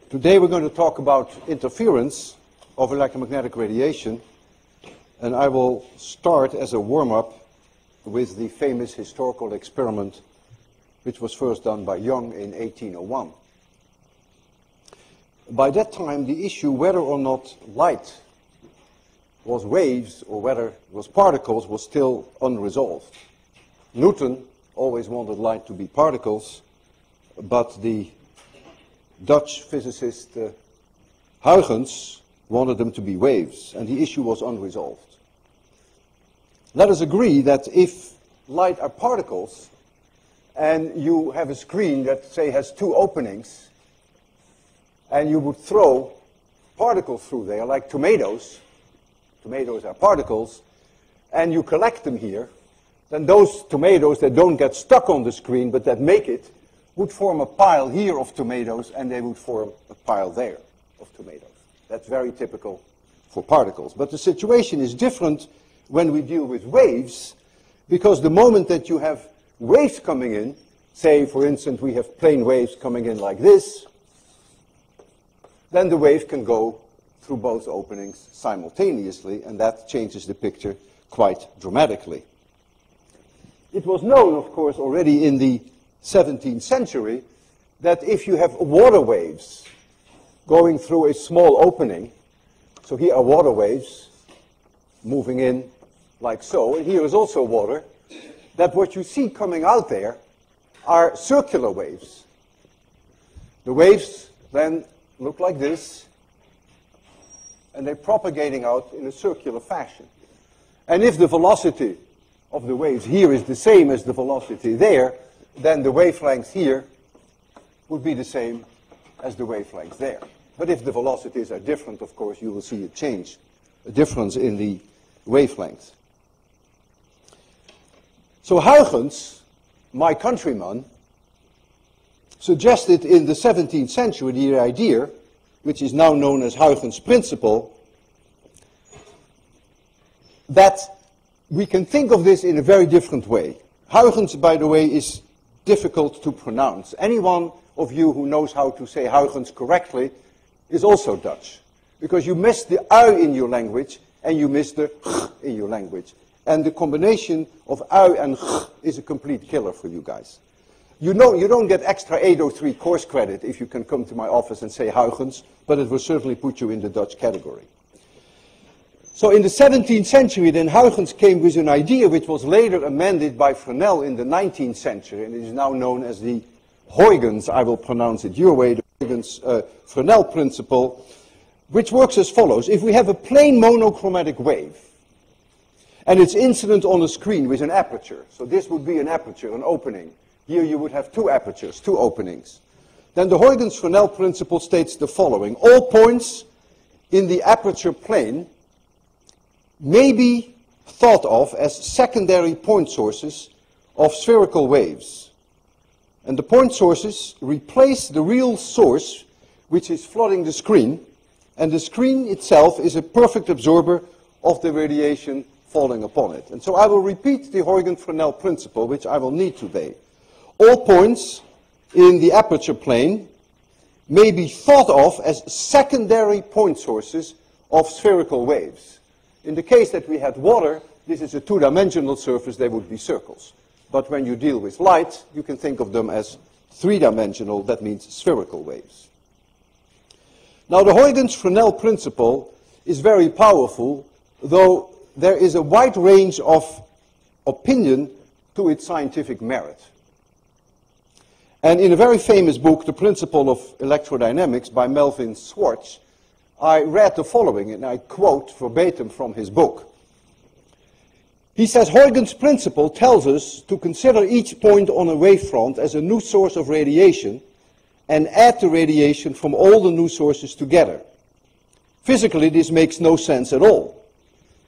Today we're going to talk about interference of electromagnetic radiation, and I will start as a warm-up with the famous historical experiment which was first done by Young in 1801. By that time, the issue whether or not light was waves or whether it was particles was still unresolved. Newton always wanted light to be particles, but the Dutch physicist Huygens wanted them to be waves, and the issue was unresolved. Let us agree that if light are particles, and you have a screen that, say, has two openings, and you would throw particles through there, like tomatoes are particles, and you collect them here, then those tomatoes that don't get stuck on the screen, but that make it, would form a pile here of tomatoes, and they would form a pile there of tomatoes. That's very typical for particles. But the situation is different when we deal with waves, because the moment that you have waves coming in, say, for instance, we have plane waves coming in like this, then the wave can go through both openings simultaneously, and that changes the picture quite dramatically. It was known, of course, already in the 17th century that if you have water waves going through a small opening, so here are water waves moving in like so, and here is also water, that what you see coming out there are circular waves. The waves then look like this, and they're propagating out in a circular fashion. And if the velocity of the waves here is the same as the velocity there, then the wavelength here would be the same as the wavelength there. But if the velocities are different, of course, you will see a change, a difference in the wavelength. So Huygens, my countryman, suggested in the 17th century the idea, which is now known as Huygens' principle, that we can think of this in a very different way. Huygens, by the way, is difficult to pronounce. Anyone of you who knows how to say Huygens correctly is also Dutch, because you miss the ui in your language and you miss the ch in your language. And the combination of ui and ch is a complete killer for you guys. You know, you don't get extra 803 course credit if you can come to my office and say Huygens, but it will certainly put you in the Dutch category. So in the 17th century, then Huygens came with an idea which was later amended by Fresnel in the 19th century, and it is now known as the Huygens, I will pronounce it your way, the Huygens-Fresnel principle, which works as follows. If we have a plain monochromatic wave, and it's incident on a screen with an aperture, so this would be an aperture, an opening. Here you would have two apertures, two openings. Then the Huygens-Fresnel principle states the following. All points in the aperture plane may be thought of as secondary point sources of spherical waves. And the point sources replace the real source which is flooding the screen, and the screen itself is a perfect absorber of the radiation falling upon it. And so I will repeat the Huygens-Fresnel principle, which I will need today. All points in the aperture plane may be thought of as secondary point sources of spherical waves. In the case that we had water, this is a two-dimensional surface, they would be circles. But when you deal with light, you can think of them as three-dimensional, that means spherical waves. Now the Huygens-Fresnel principle is very powerful, though there is a wide range of opinion to its scientific merit. And in a very famous book, The Principle of Electrodynamics by Melvin Schwartz, I read the following, and I quote verbatim from his book. He says, Huygens' principle tells us to consider each point on a wavefront as a new source of radiation and add the radiation from all the new sources together. Physically, this makes no sense at all.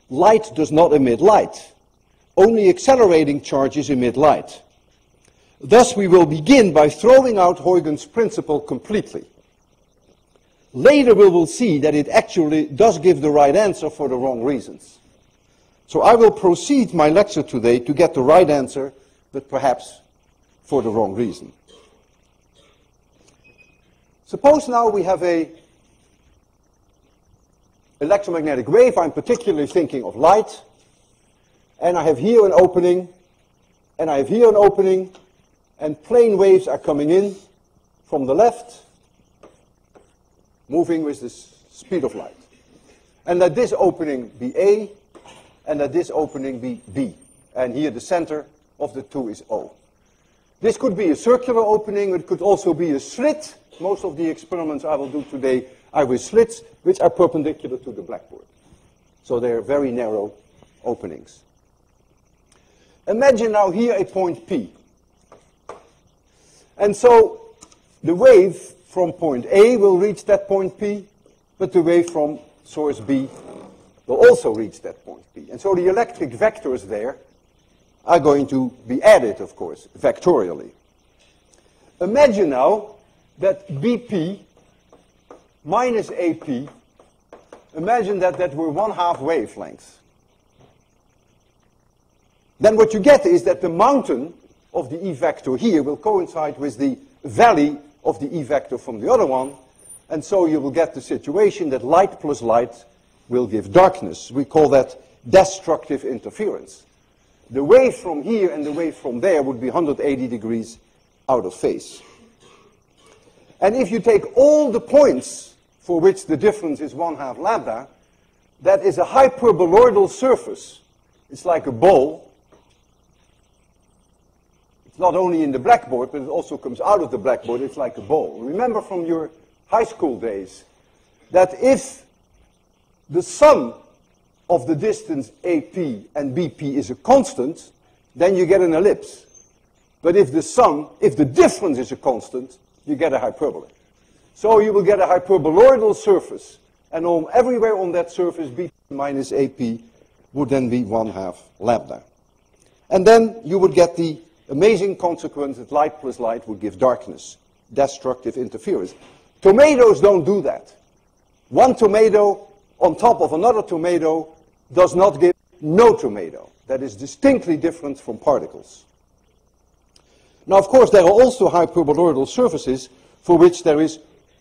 Light does not emit light. Only accelerating charges emit light. Thus, we will begin by throwing out Huygens' principle completely. Later we will see that it actually does give the right answer for the wrong reasons. So I will proceed my lecture today to get the right answer, but perhaps for the wrong reason. Suppose now we have a electromagnetic wave. I'm particularly thinking of light. And I have here an opening, and I have here an opening, and plane waves are coming in from the left, moving with the speed of light. And let this opening be A, and let this opening be B. And here the center of the two is O. This could be a circular opening, it could also be a slit. Most of the experiments I will do today are with slits, which are perpendicular to the blackboard. So they are very narrow openings. Imagine now here a point P. And so the wave from point A will reach that point P, but the wave from source B will also reach that point P. And so the electric vectors there are going to be added, of course, vectorially. Imagine now that BP minus AP, imagine that that were 1/2 wavelength. Then what you get is that the mountain of the E vector here will coincide with the valley of the E vector from the other one, and so you will get the situation that light plus light will give darkness. We call that destructive interference. The wave from here and the wave from there would be 180 degrees out of phase. And if you take all the points for which the difference is 1/2 lambda, that is a hyperboloidal surface. It's like a bowl. It's not only in the blackboard, but it also comes out of the blackboard. It's like a bowl. Remember from your high school days that if the sum of the distance AP and BP is a constant, then you get an ellipse. But if the difference is a constant, you get a hyperbola. So you will get a hyperboloidal surface, and everywhere on that surface, BP minus AP would then be 1/2 lambda. And then you would get the amazing consequence that light plus light would give darkness, destructive interference. Tomatoes don't do that. One tomato on top of another tomato does not give no tomato. That is distinctly different from particles. Now, of course, there are also hyperboloidal surfaces for which there is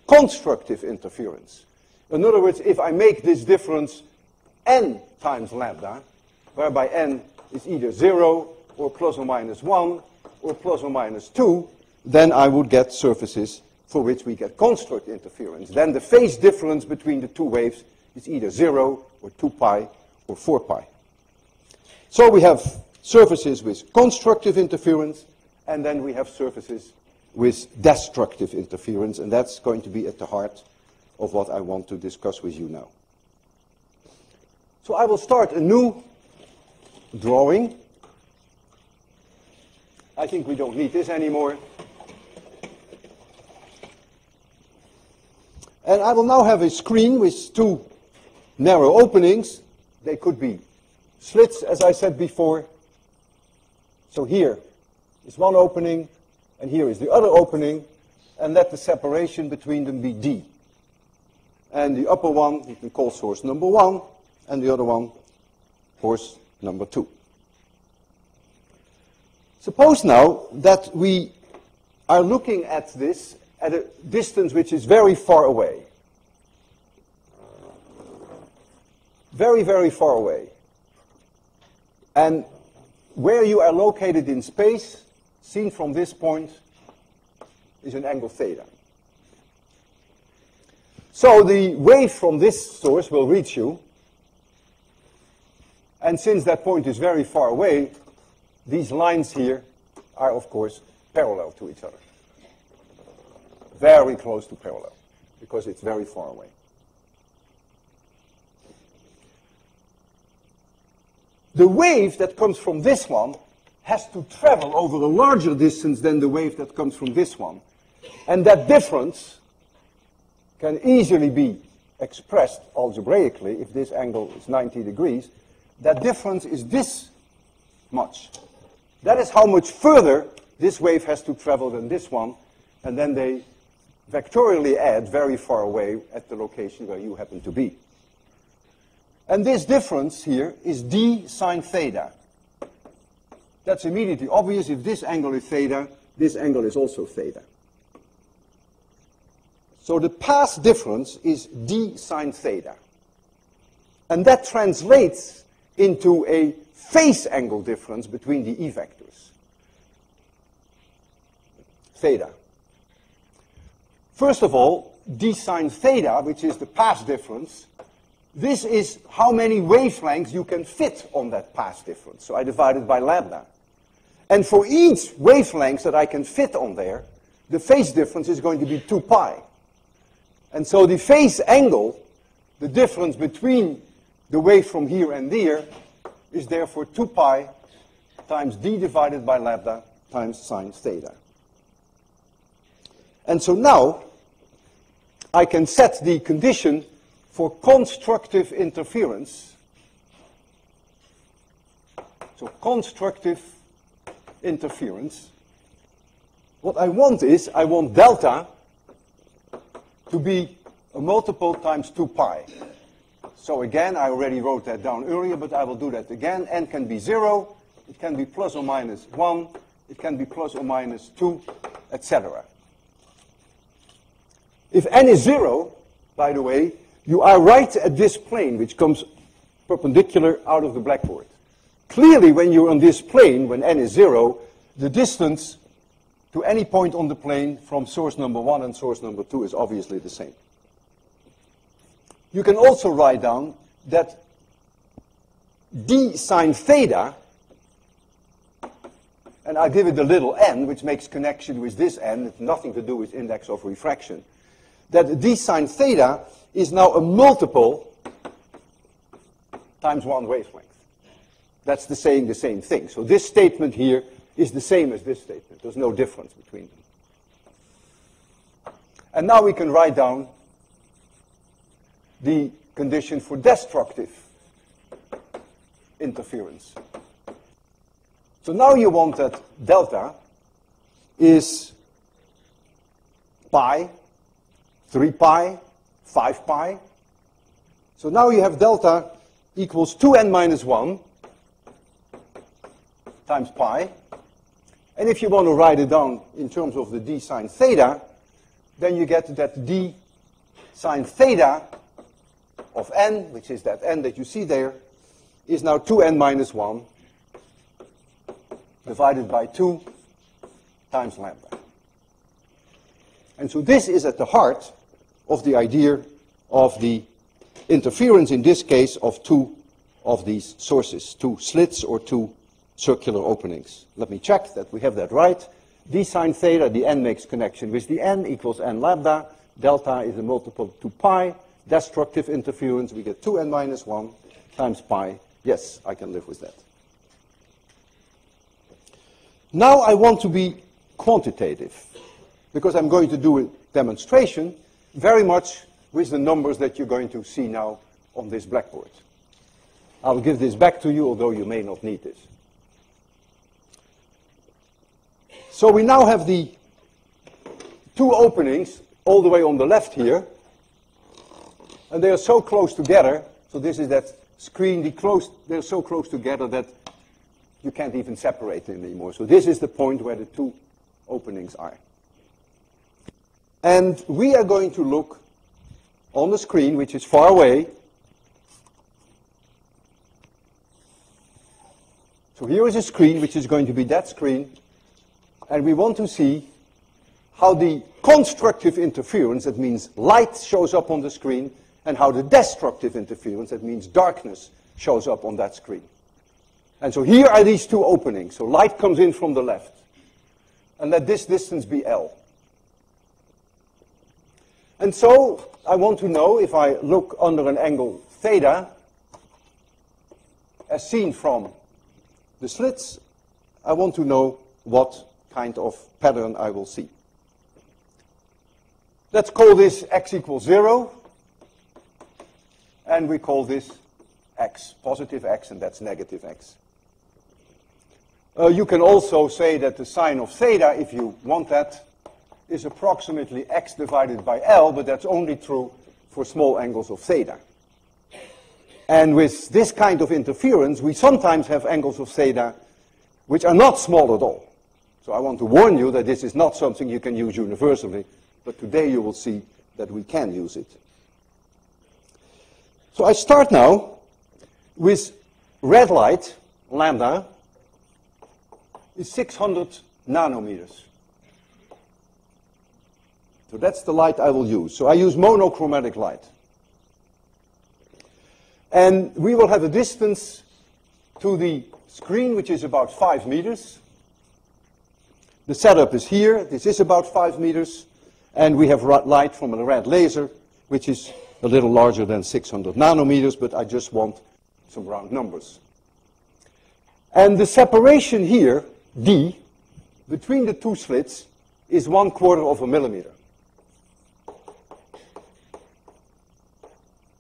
constructive interference. In other words, if I make this difference n times lambda, whereby n is either 0 or plus or minus 1 or plus or minus 2, then I would get surfaces for which we get construct interference. Then the phase difference between the two waves is either 0 or 2 pi or 4 pi. So we have surfaces with constructive interference, and then we have surfaces with destructive interference, and that's going to be at the heart of what I want to discuss with you now. So I will start a new drawing. I think we don't need this anymore. And I will now have a screen with two narrow openings. They could be slits, as I said before. So here is one opening, and here is the other opening, and let the separation between them be D. And the upper one you can call source number 1, and the other one source number 2. Suppose now that we are looking at this at a distance which is very far away. Very, very far away. And where you are located in space, seen from this point, is an angle theta. So the wave from this source will reach you, and since that point is very far away, these lines here are, of course, parallel to each other. Very close to parallel, because it's very far away. The wave that comes from this one has to travel over a larger distance than the wave that comes from this one. And that difference can easily be expressed algebraically. If this angle is 90 degrees, that difference is this much. That is how much further this wave has to travel than this one, and then they vectorially add very far away at the location where you happen to be. And this difference here is d sine theta. That's immediately obvious. If this angle is theta, this angle is also theta. So the path difference is d sine theta. And that translates into a phase angle difference between the E vectors. Theta. First of all, d sine theta, which is the path difference, this is how many wavelengths you can fit on that path difference. So I divide it by lambda. And for each wavelength that I can fit on there, the phase difference is going to be 2 pi. And so the phase angle, the difference between the wave from here and there, is therefore 2 pi times d divided by lambda times sine theta. And so now I can set the condition for constructive interference. So constructive interference. What I want is, I want delta to be a multiple times 2 pi. So again, I already wrote that down earlier, but I will do that again. N can be 0, it can be plus or minus 1, it can be plus or minus 2, etc. If n is 0, by the way, you are right at this plane, which comes perpendicular out of the blackboard. Clearly, when you're on this plane, when n is 0, the distance to any point on the plane from source number 1 and source number 2 is obviously the same. You can also write down that d sine theta, and I'll give it a little n, which makes connection with this n, it's nothing to do with index of refraction, that d sine theta is now a multiple times 1 wavelength. That's saying the same thing. So this statement here is the same as this statement. There's no difference between them. And now we can write down the condition for destructive interference. So now you want that delta is pi, 3 pi, 5 pi. So now you have delta equals 2n minus 1 times pi. And if you want to write it down in terms of the d sine theta, then you get that d sine theta of n, which is that n that you see there, is now 2n minus 1 divided by 2 times lambda. And so this is at the heart of the idea of the interference, in this case, of 2 of these sources, 2 slits or 2 circular openings. Let me check that we have that right. D sine theta, the n makes connection with the n, equals n lambda. Delta is a multiple of 2 pi. Destructive interference, we get 2n minus 1 times pi. Yes, I can live with that. Now I want to be quantitative, because I'm going to do a demonstration very much with the numbers that you're going to see now on this blackboard. I'll give this back to you, although you may not need this. So we now have the 2 openings all the way on the left here, and they are so close together, so this is that screen, they're so close together that you can't even separate them anymore. So this is the point where the 2 openings are. And we are going to look on the screen, which is far away. So here is a screen, which is going to be that screen, and we want to see how the constructive interference, that means light, shows up on the screen, and how the destructive interference, that means darkness, shows up on that screen. And so here are these 2 openings. So light comes in from the left. And let this distance be L. And so I want to know, if I look under an angle theta, as seen from the slits, I want to know what kind of pattern I will see. Let's call this x equals 0. And we call this x, positive x, and that's negative x. You can also say that the sine of theta, if you want that, is approximately x divided by L, but that's only true for small angles of theta. And with this kind of interference, we sometimes have angles of theta which are not small at all. So I want to warn you that this is not something you can use universally, but today you will see that we can use it. So I start now with red light, lambda, is 600 nanometers. So that's the light I will use. So I use monochromatic light. And we will have a distance to the screen which is about 5 meters. The setup is here. This is about 5 meters. And we have light from a red laser, which is a little larger than 600 nanometers, but I just want some round numbers. And the separation here, d, between the two slits is 1/4 of a millimeter.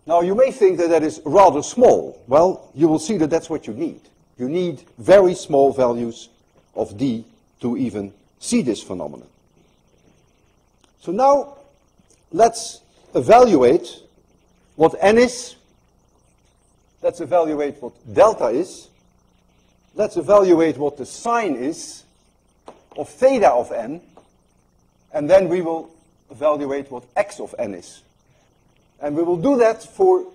Now, you may think that that is rather small. Well, you will see that that's what you need. You need very small values of d to even see this phenomenon. So now, let's evaluate what n is. Let's evaluate what delta is. Let's evaluate what the sign is of theta of n. And then we will evaluate what x of n is. And we will do that for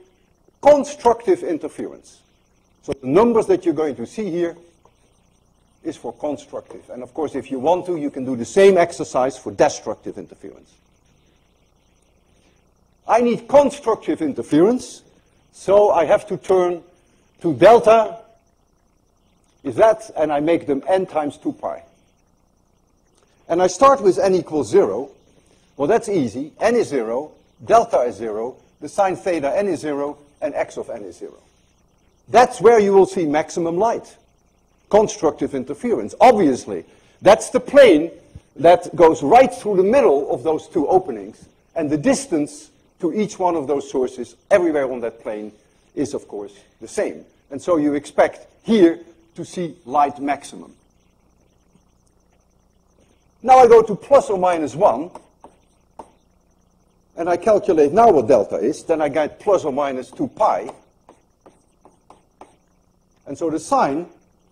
constructive interference. So the numbers that you're going to see here is for constructive. And of course, if you want to, you can do the same exercise for destructive interference. I need constructive interference, so I have to turn to delta is that, and I make them n times 2 pi. And I start with n equals 0. Well, that's easy. N is 0. Delta is 0, the sine theta n is 0, and x of n is 0. That's where you will see maximum light, constructive interference. Obviously, that's the plane that goes right through the middle of those two openings, and the distance to each one of those sources everywhere on that plane is, of course, the same. And so you expect here to see light maximum. Now I go to plus or minus 1, and I calculate now what delta is, then I get plus or minus 2 pi. And so the sign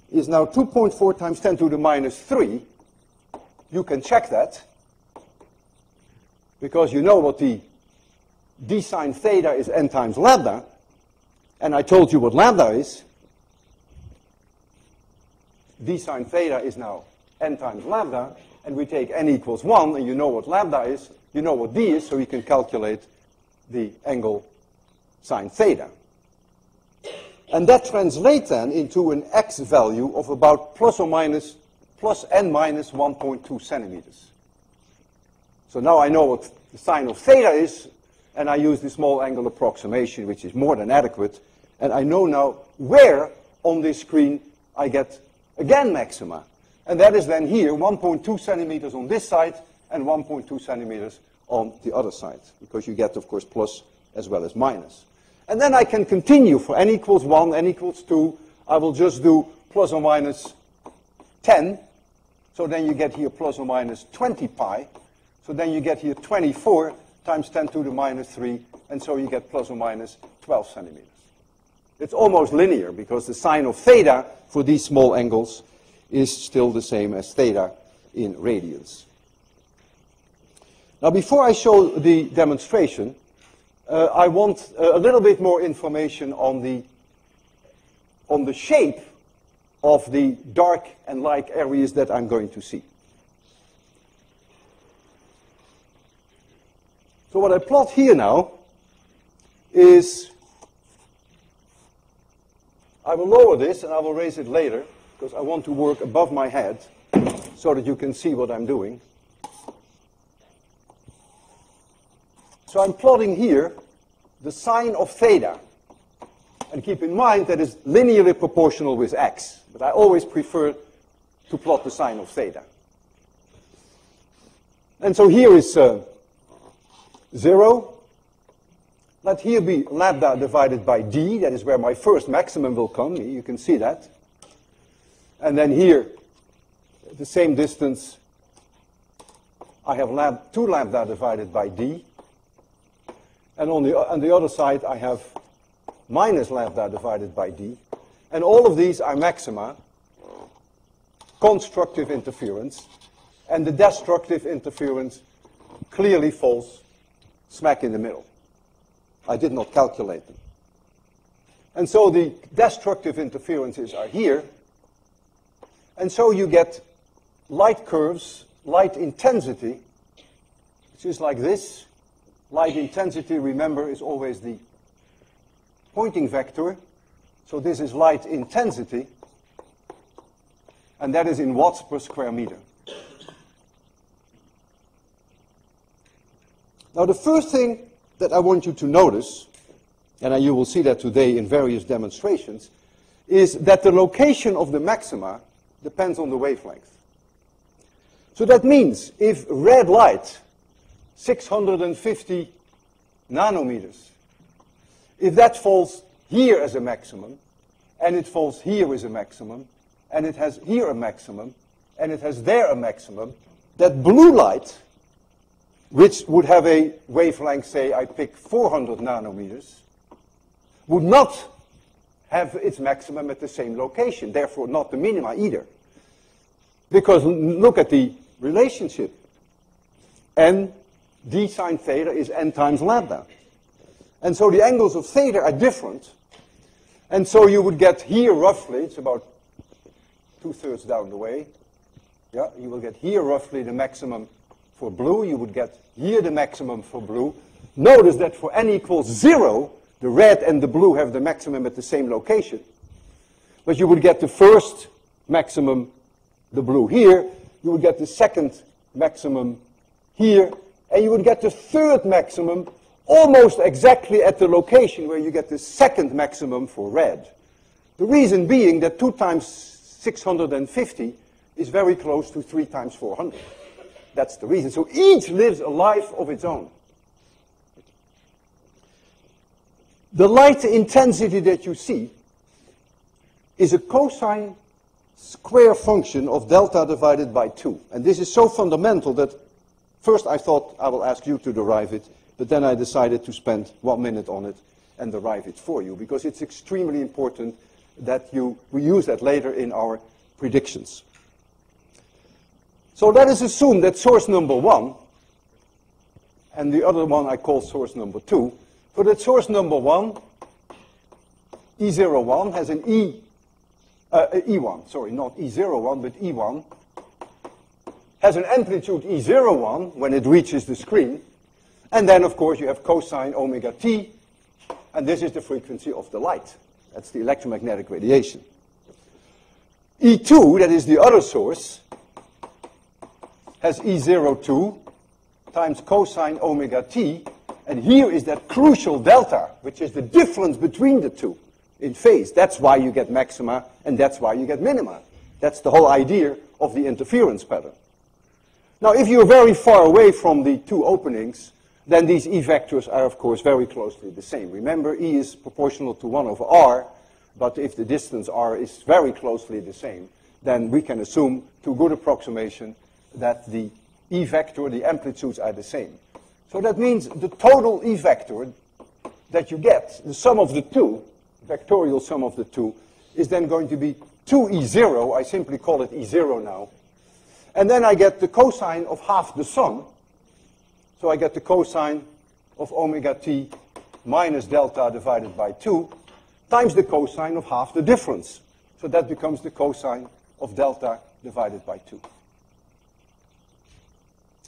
is now 2.4 times 10 to the minus 3. You can check that, because you know what the d sine theta is n times lambda, and I told you what lambda is. D sine theta is now n times lambda, and we take n equals 1, and you know what lambda is. You know what d is, so you can calculate the angle sine theta. And that translates then into an x value of about plus n minus 1.2 centimeters. So now I know what the sine of theta is, and I use the small angle approximation, which is more than adequate. And I know now where on this screen I get, again, maxima. And that is then here, 1.2 centimeters on this side, and 1.2 centimeters on the other side, because you get, of course, plus as well as minus. And then I can continue for n equals 1, n equals 2. I will just do plus or minus 10. So then you get here plus or minus 20 pi. So then you get here 24 times 10 to the minus 3. And so you get plus or minus 12 centimeters. It's almost linear, because the sine of theta for these small angles is still the same as theta in radians. Now, before I show the demonstration, I want a little bit more information on the shape of the dark and light areas that I'm going to see. So what I plot here now is, I will lower this and I will raise it later, because I want to work above my head so that you can see what I'm doing. So I'm plotting here the sine of theta. And keep in mind that is linearly proportional with x. But I always prefer to plot the sine of theta. And so here is 0. Let here be lambda divided by d. That is where my first maximum will come. You can see that. And then here, the same distance, I have 2 lambda divided by d. And on the other side, I have minus lambda divided by d. And all of these are maxima, constructive interference. And the destructive interference clearly falls smack in the middle. I did not calculate them. And so the destructive interferences are here. And so you get light curves, light intensity, which is like this. Light intensity, remember, is always the pointing vector. So this is light intensity. And that is in watts per square meter. Now the first thing that I want you to notice, and you will see that today in various demonstrations, is that the location of the maxima depends on the wavelength. So that means if red light, 650 nanometers, if that falls here as a maximum, and it falls here as a maximum, and it has here a maximum, and it has there a maximum, that blue light, which would have a wavelength, say, I pick 400 nanometers, would not have its maximum at the same location, therefore not the minima either. Because look at the relationship. N d sine theta is n times lambda. And so the angles of theta are different. And so you would get here roughly, it's about 2/3 down the way. Yeah, you will get here roughly the maximum for blue. You would get here the maximum for blue. Notice that for n equals 0, the red and the blue have the maximum at the same location. But you would get the first maximum, the blue here. You would get the second maximum here. And you would get the third maximum almost exactly at the location where you get the second maximum for red. The reason being that 2 times 650 is very close to 3 times 400. That's the reason. So each lives a life of its own. The light intensity that you see is a cosine square function of delta divided by 2. And this is so fundamental that first I thought I will ask you to derive it, but then I decided to spend 1 minute on it and derive it for you, because it's extremely important that we use that later in our predictions. So let us assume that source number 1, and the other one I call source number 2, but that source number 1, E01, has an E1, sorry, not E01, but E1, has an amplitude E01 when it reaches the screen, and then, of course, you have cosine omega t, and this is the frequency of the light. That's the electromagnetic radiation. E2, that is the other source, has E02 times cosine omega t, and here is that crucial delta, which is the difference between the two in phase. That's why you get maxima, and that's why you get minima. That's the whole idea of the interference pattern. Now, if you're very far away from the two openings, then these E vectors are, of course, very closely the same. Remember, E is proportional to 1 over r, but if the distance r is very closely the same, then we can assume, to good approximation, that the E vector, the amplitudes are the same. So that means the total E vector that you get, the sum of the two, vectorial sum of the two, is then going to be 2E0. I simply call it E0 now. And then I get the cosine of half the sum. So I get the cosine of omega t minus delta divided by 2 times the cosine of half the difference. So that becomes the cosine of delta divided by 2.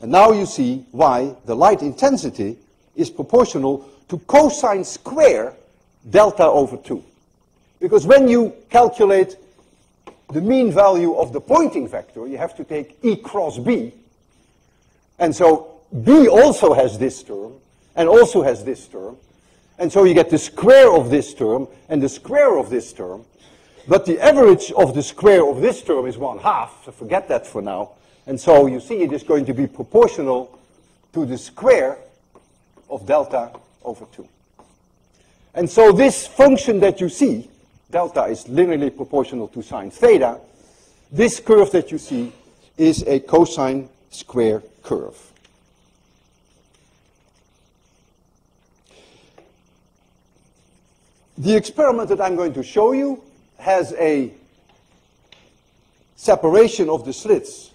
And now you see why the light intensity is proportional to cosine square delta over 2. Because when you calculate the mean value of the pointing vector, you have to take E cross B. And so B also has this term, and also has this term. And so you get the square of this term, and the square of this term. But the average of the square of this term is 1/2, so forget that for now. And so you see it is going to be proportional to the square of delta over 2. And so this function that you see, delta is linearly proportional to sine theta, this curve that you see is a cosine square curve. The experiment that I'm going to show you has a separation of the slits,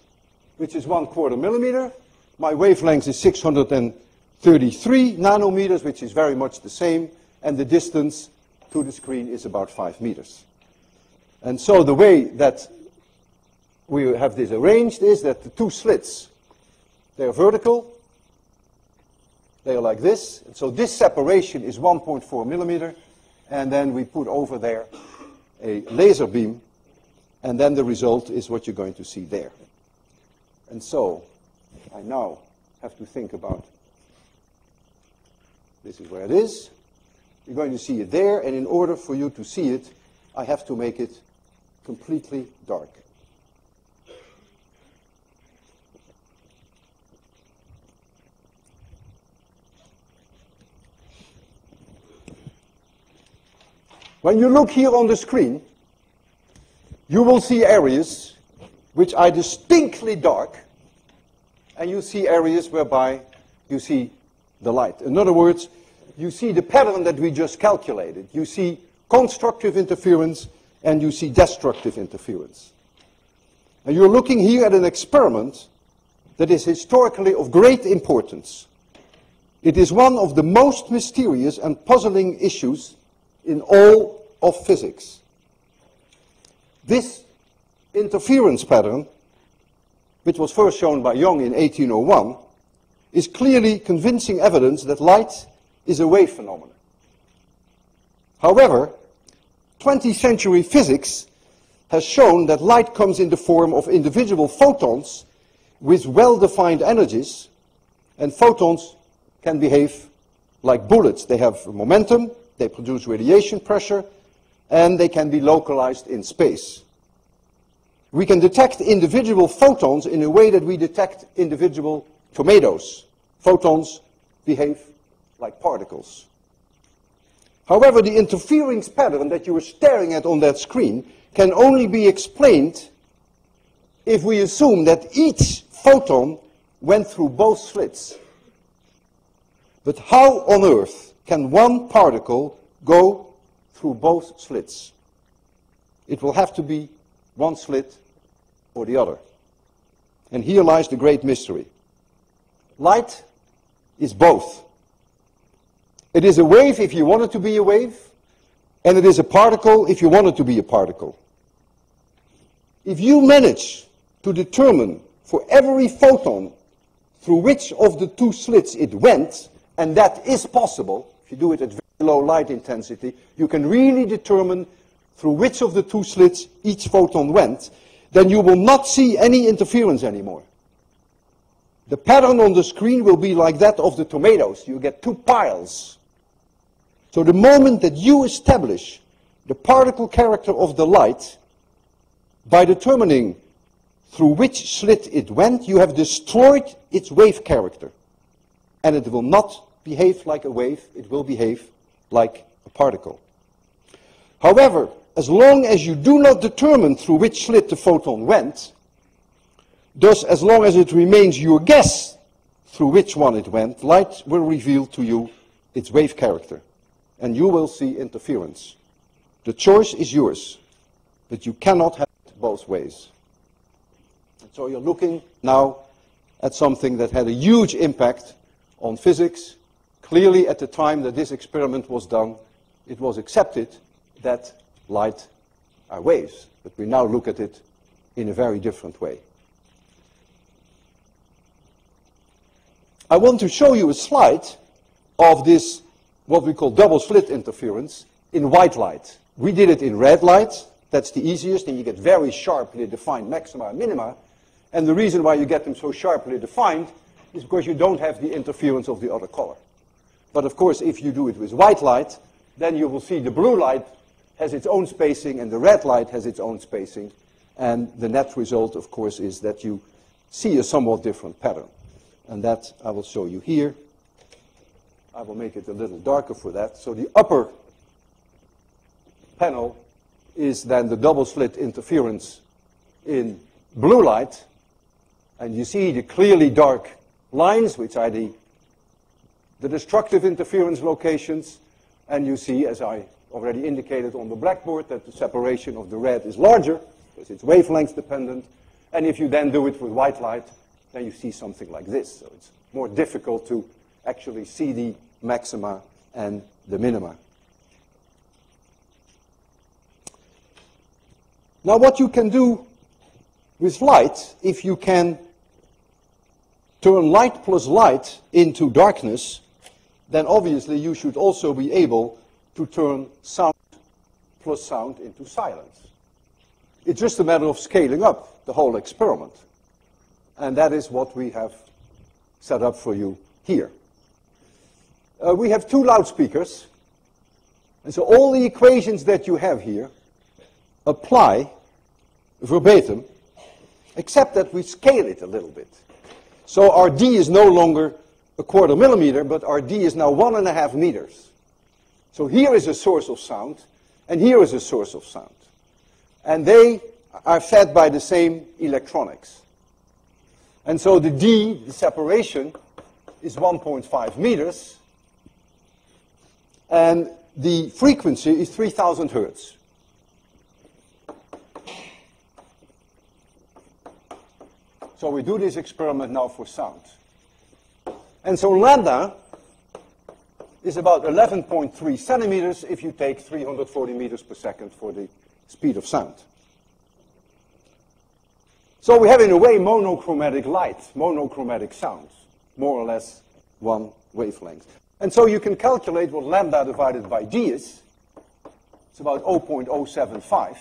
which is 1/4 millimeter. My wavelength is 650 33 nanometers, which is very much the same, and the distance to the screen is about 5 meters. And so the way that we have this arranged is that the two slits, they are vertical, they are like this, and so this separation is 1.4 millimeter, and then we put over there a laser beam, and then the result is what you're going to see there. And so I now have to think about, this is where it is. You're going to see it there, and in order for you to see it, I have to make it completely dark. When you look here on the screen, you will see areas which are distinctly dark, and you see areas whereby you see the light. In other words, you see the pattern that we just calculated. You see constructive interference and you see destructive interference. And you're looking here at an experiment that is historically of great importance. It is one of the most mysterious and puzzling issues in all of physics. This interference pattern, which was first shown by Young in 1801, is clearly convincing evidence that light is a wave phenomenon. However, 20th century physics has shown that light comes in the form of individual photons with well-defined energies, and photons can behave like bullets. They have momentum, they produce radiation pressure, and they can be localized in space. We can detect individual photons in a way that we detect individual tomatoes. Photons behave like particles. However, the interference pattern that you are staring at on that screen can only be explained if we assume that each photon went through both slits. But how on earth can one particle go through both slits? It will have to be one slit or the other. And here lies the great mystery. Light is both. It is a wave if you want it to be a wave, and it is a particle if you want it to be a particle. If you manage to determine for every photon through which of the two slits it went, and that is possible, if you do it at very low light intensity, you can really determine through which of the two slits each photon went, then you will not see any interference anymore. The pattern on the screen will be like that of the tomatoes. You get two piles. So the moment that you establish the particle character of the light, by determining through which slit it went, you have destroyed its wave character. And it will not behave like a wave, it will behave like a particle. However, as long as you do not determine through which slit the photon went, thus as long as it remains your guess through which one it went, light will reveal to you its wave character, and you will see interference. The choice is yours, but you cannot have it both ways. And so you're looking now at something that had a huge impact on physics. Clearly, at the time that this experiment was done, it was accepted that light are waves, but we now look at it in a very different way. I want to show you a slide of this, what we call double slit interference, in white light. We did it in red light. That's the easiest, and you get very sharply defined maxima and minima. And the reason why you get them so sharply defined is because you don't have the interference of the other color. But of course, if you do it with white light, then you will see the blue light has its own spacing and the red light has its own spacing. And the net result, of course, is that you see a somewhat different pattern. And that I will show you here. I will make it a little darker for that. So the upper panel is then the double slit interference in blue light. And you see the clearly dark lines, which are the destructive interference locations. And you see, as I already indicated on the blackboard, that the separation of the red is larger, because it's wavelength dependent. And if you then do it with white light, then you see something like this. So it's more difficult to actually see the maxima and the minima. Now what you can do with light, if you can turn light plus light into darkness, then obviously you should also be able to turn sound plus sound into silence. It's just a matter of scaling up the whole experiment. And that is what we have set up for you here. We have two loudspeakers. And so all the equations that you have here apply verbatim, except that we scale it a little bit. So our D is no longer a 1/4 millimeter, but our D is now 1.5 meters. So here is a source of sound, and here is a source of sound. And they are fed by the same electronics. And so the D, the separation, is 1.5 meters, and the frequency is 3,000 hertz. So we do this experiment now for sound. And so lambda is about 11.3 centimeters if you take 340 meters per second for the speed of sound. So we have in a way monochromatic light, monochromatic sounds, more or less one wavelength. And so you can calculate what lambda divided by D is. It's about 0.075.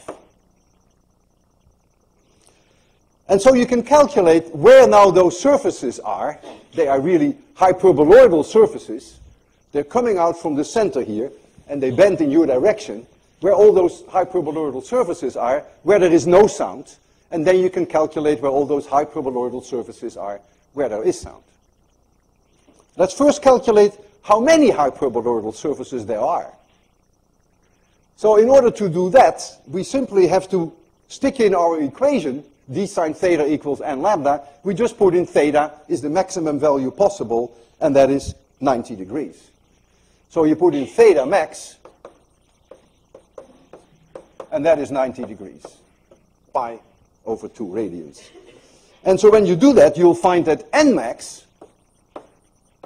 And so you can calculate where now those surfaces are. They are really hyperboloidal surfaces. They're coming out from the center here, and they bend in your direction, where all those hyperboloidal surfaces are, where there is no sound. And then you can calculate where all those hyperboloidal surfaces are, where there is sound. Let's first calculate how many hyperboloidal surfaces there are. So in order to do that, we simply have to stick in our equation, d sine theta equals n lambda. We just put in theta is the maximum value possible, and that is 90 degrees. So you put in theta max, and that is 90 degrees, pi over 2 radians. And so when you do that, you'll find that n max,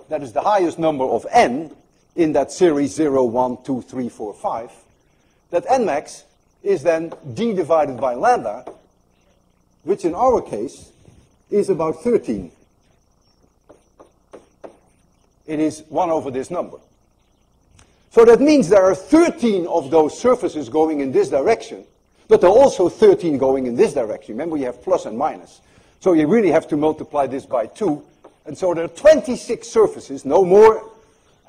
that is the highest number of n in that series 0, 1, 2, 3, 4, 5, that n max is then d divided by lambda, which in our case is about 13. It is 1 over this number. So that means there are 13 of those surfaces going in this direction, but there are also 13 going in this direction. Remember, you have plus and minus. So you really have to multiply this by 2. And so there are 26 surfaces, no more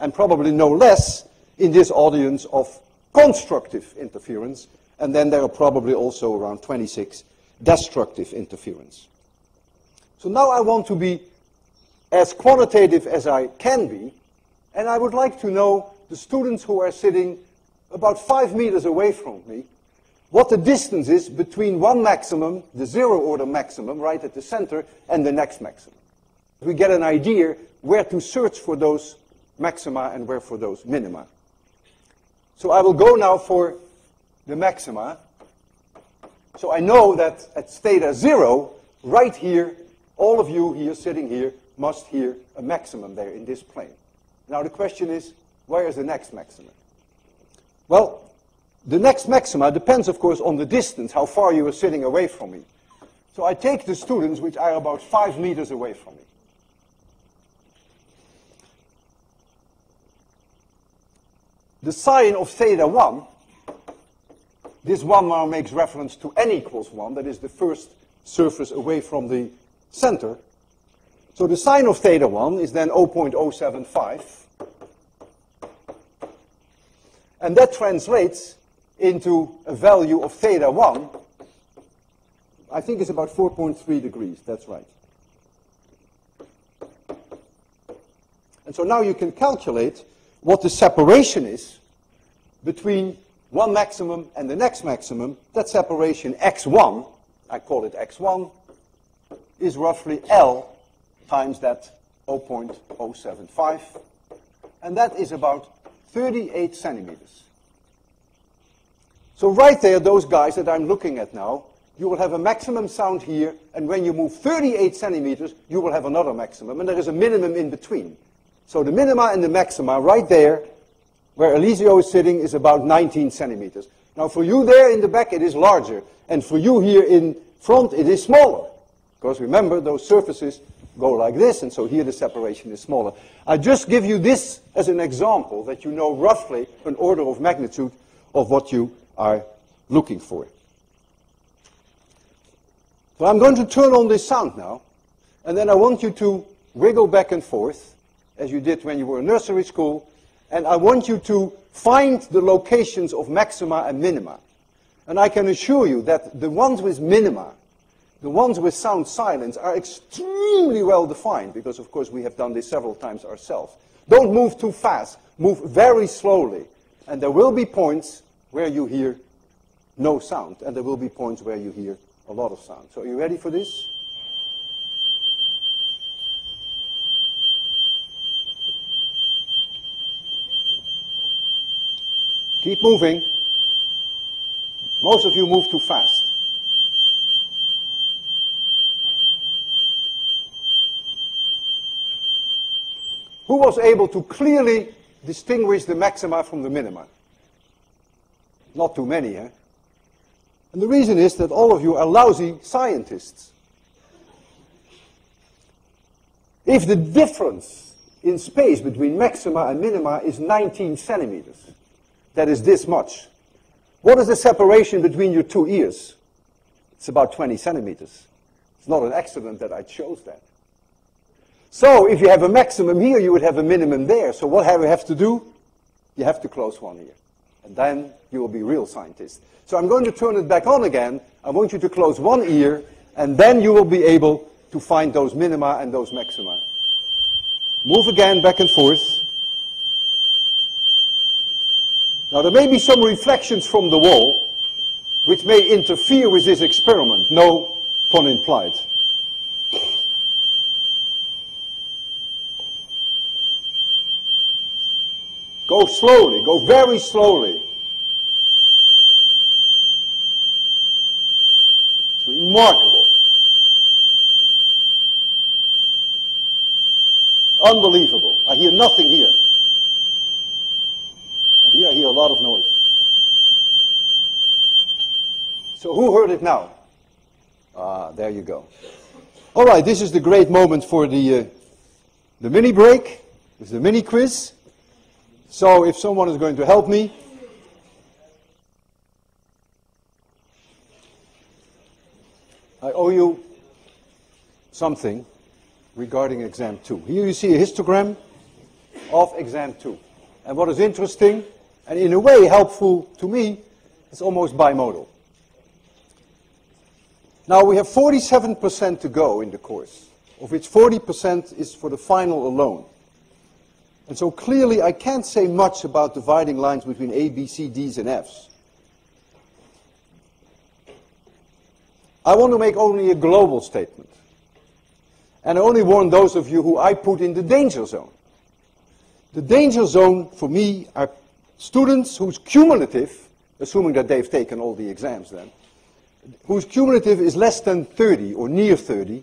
and probably no less, in this audience of constructive interference. And then there are probably also around 26 destructive interference. So now I want to be as quantitative as I can be, and I would like to know the students who are sitting about 5 meters away from me, what the distance is between one maximum, the 0 order maximum, right at the center, and the next maximum. We get an idea where to search for those maxima and where for those minima. So I will go now for the maxima. So I know that at theta 0, right here, all of you here sitting here must hear a maximum there in this plane. Now the question is, where is the next maximum? Well, the next maxima depends, of course, on the distance, how far you are sitting away from me. So I take the students which are about 5 meters away from me. The sign of theta 1, this 1 now makes reference to n equals 1, that is the first surface away from the center. So the sign of theta 1 is then 0.075. And that translates into a value of theta 1, I think it's about 4.3 degrees, that's right. And so now you can calculate what the separation is between one maximum and the next maximum. That separation x1, I call it x1, is roughly L times that 0.075, and that is about 38 centimeters. So right there, those guys that I'm looking at now, you will have a maximum sound here, and when you move 38 centimeters, you will have another maximum, and there is a minimum in between. So the minima and the maxima right there, where Eliseo is sitting, is about 19 centimeters. Now for you there in the back, it is larger. And for you here in front, it is smaller. Because remember, those surfaces go like this, and so here the separation is smaller. I just give you this as an example, that you know roughly an order of magnitude of what you are looking for. So I'm going to turn on this sound now, and then I want you to wiggle back and forth, as you did when you were in nursery school, and I want you to find the locations of maxima and minima. And I can assure you that the ones with minima, the ones with sound silence, are extremely well defined, because of course we have done this several times ourselves. Don't move too fast, move very slowly, and there will be points where you hear no sound, and there will be points where you hear a lot of sound. So are you ready for this? Keep moving. Most of you move too fast. Who was able to clearly distinguish the maxima from the minima? Not too many, eh? And the reason is that all of you are lousy scientists. If the difference in space between maxima and minima is 19 centimeters, that is this much, what is the separation between your two ears? It's about 20 centimeters. It's not an accident that I chose that. So if you have a maximum here, you would have a minimum there. So what do you have to do? You have to close one ear. And then you will be real scientists. So I'm going to turn it back on again. I want you to close one ear, and then you will be able to find those minima and those maxima. Move again back and forth. Now there may be some reflections from the wall, which may interfere with this experiment. No pun implied. Go slowly, go very slowly. It's remarkable. Unbelievable. I hear nothing here. I hear a lot of noise. So who heard it now? Ah, there you go. All right, this is the great moment for the mini break. It's the mini quiz. So if someone is going to help me. I owe you something regarding exam 2. Here you see a histogram of exam 2. And what is interesting, and in a way helpful to me, it's almost bimodal. Now we have 47% to go in the course, of which 40% is for the final alone. And so clearly I can't say much about dividing lines between A, B, C, D's, and F's. I want to make only a global statement. And I only warn those of you who I put in the danger zone. The danger zone for me are students whose cumulative, assuming that they've taken all the exams then, whose cumulative is less than 30 or near 30.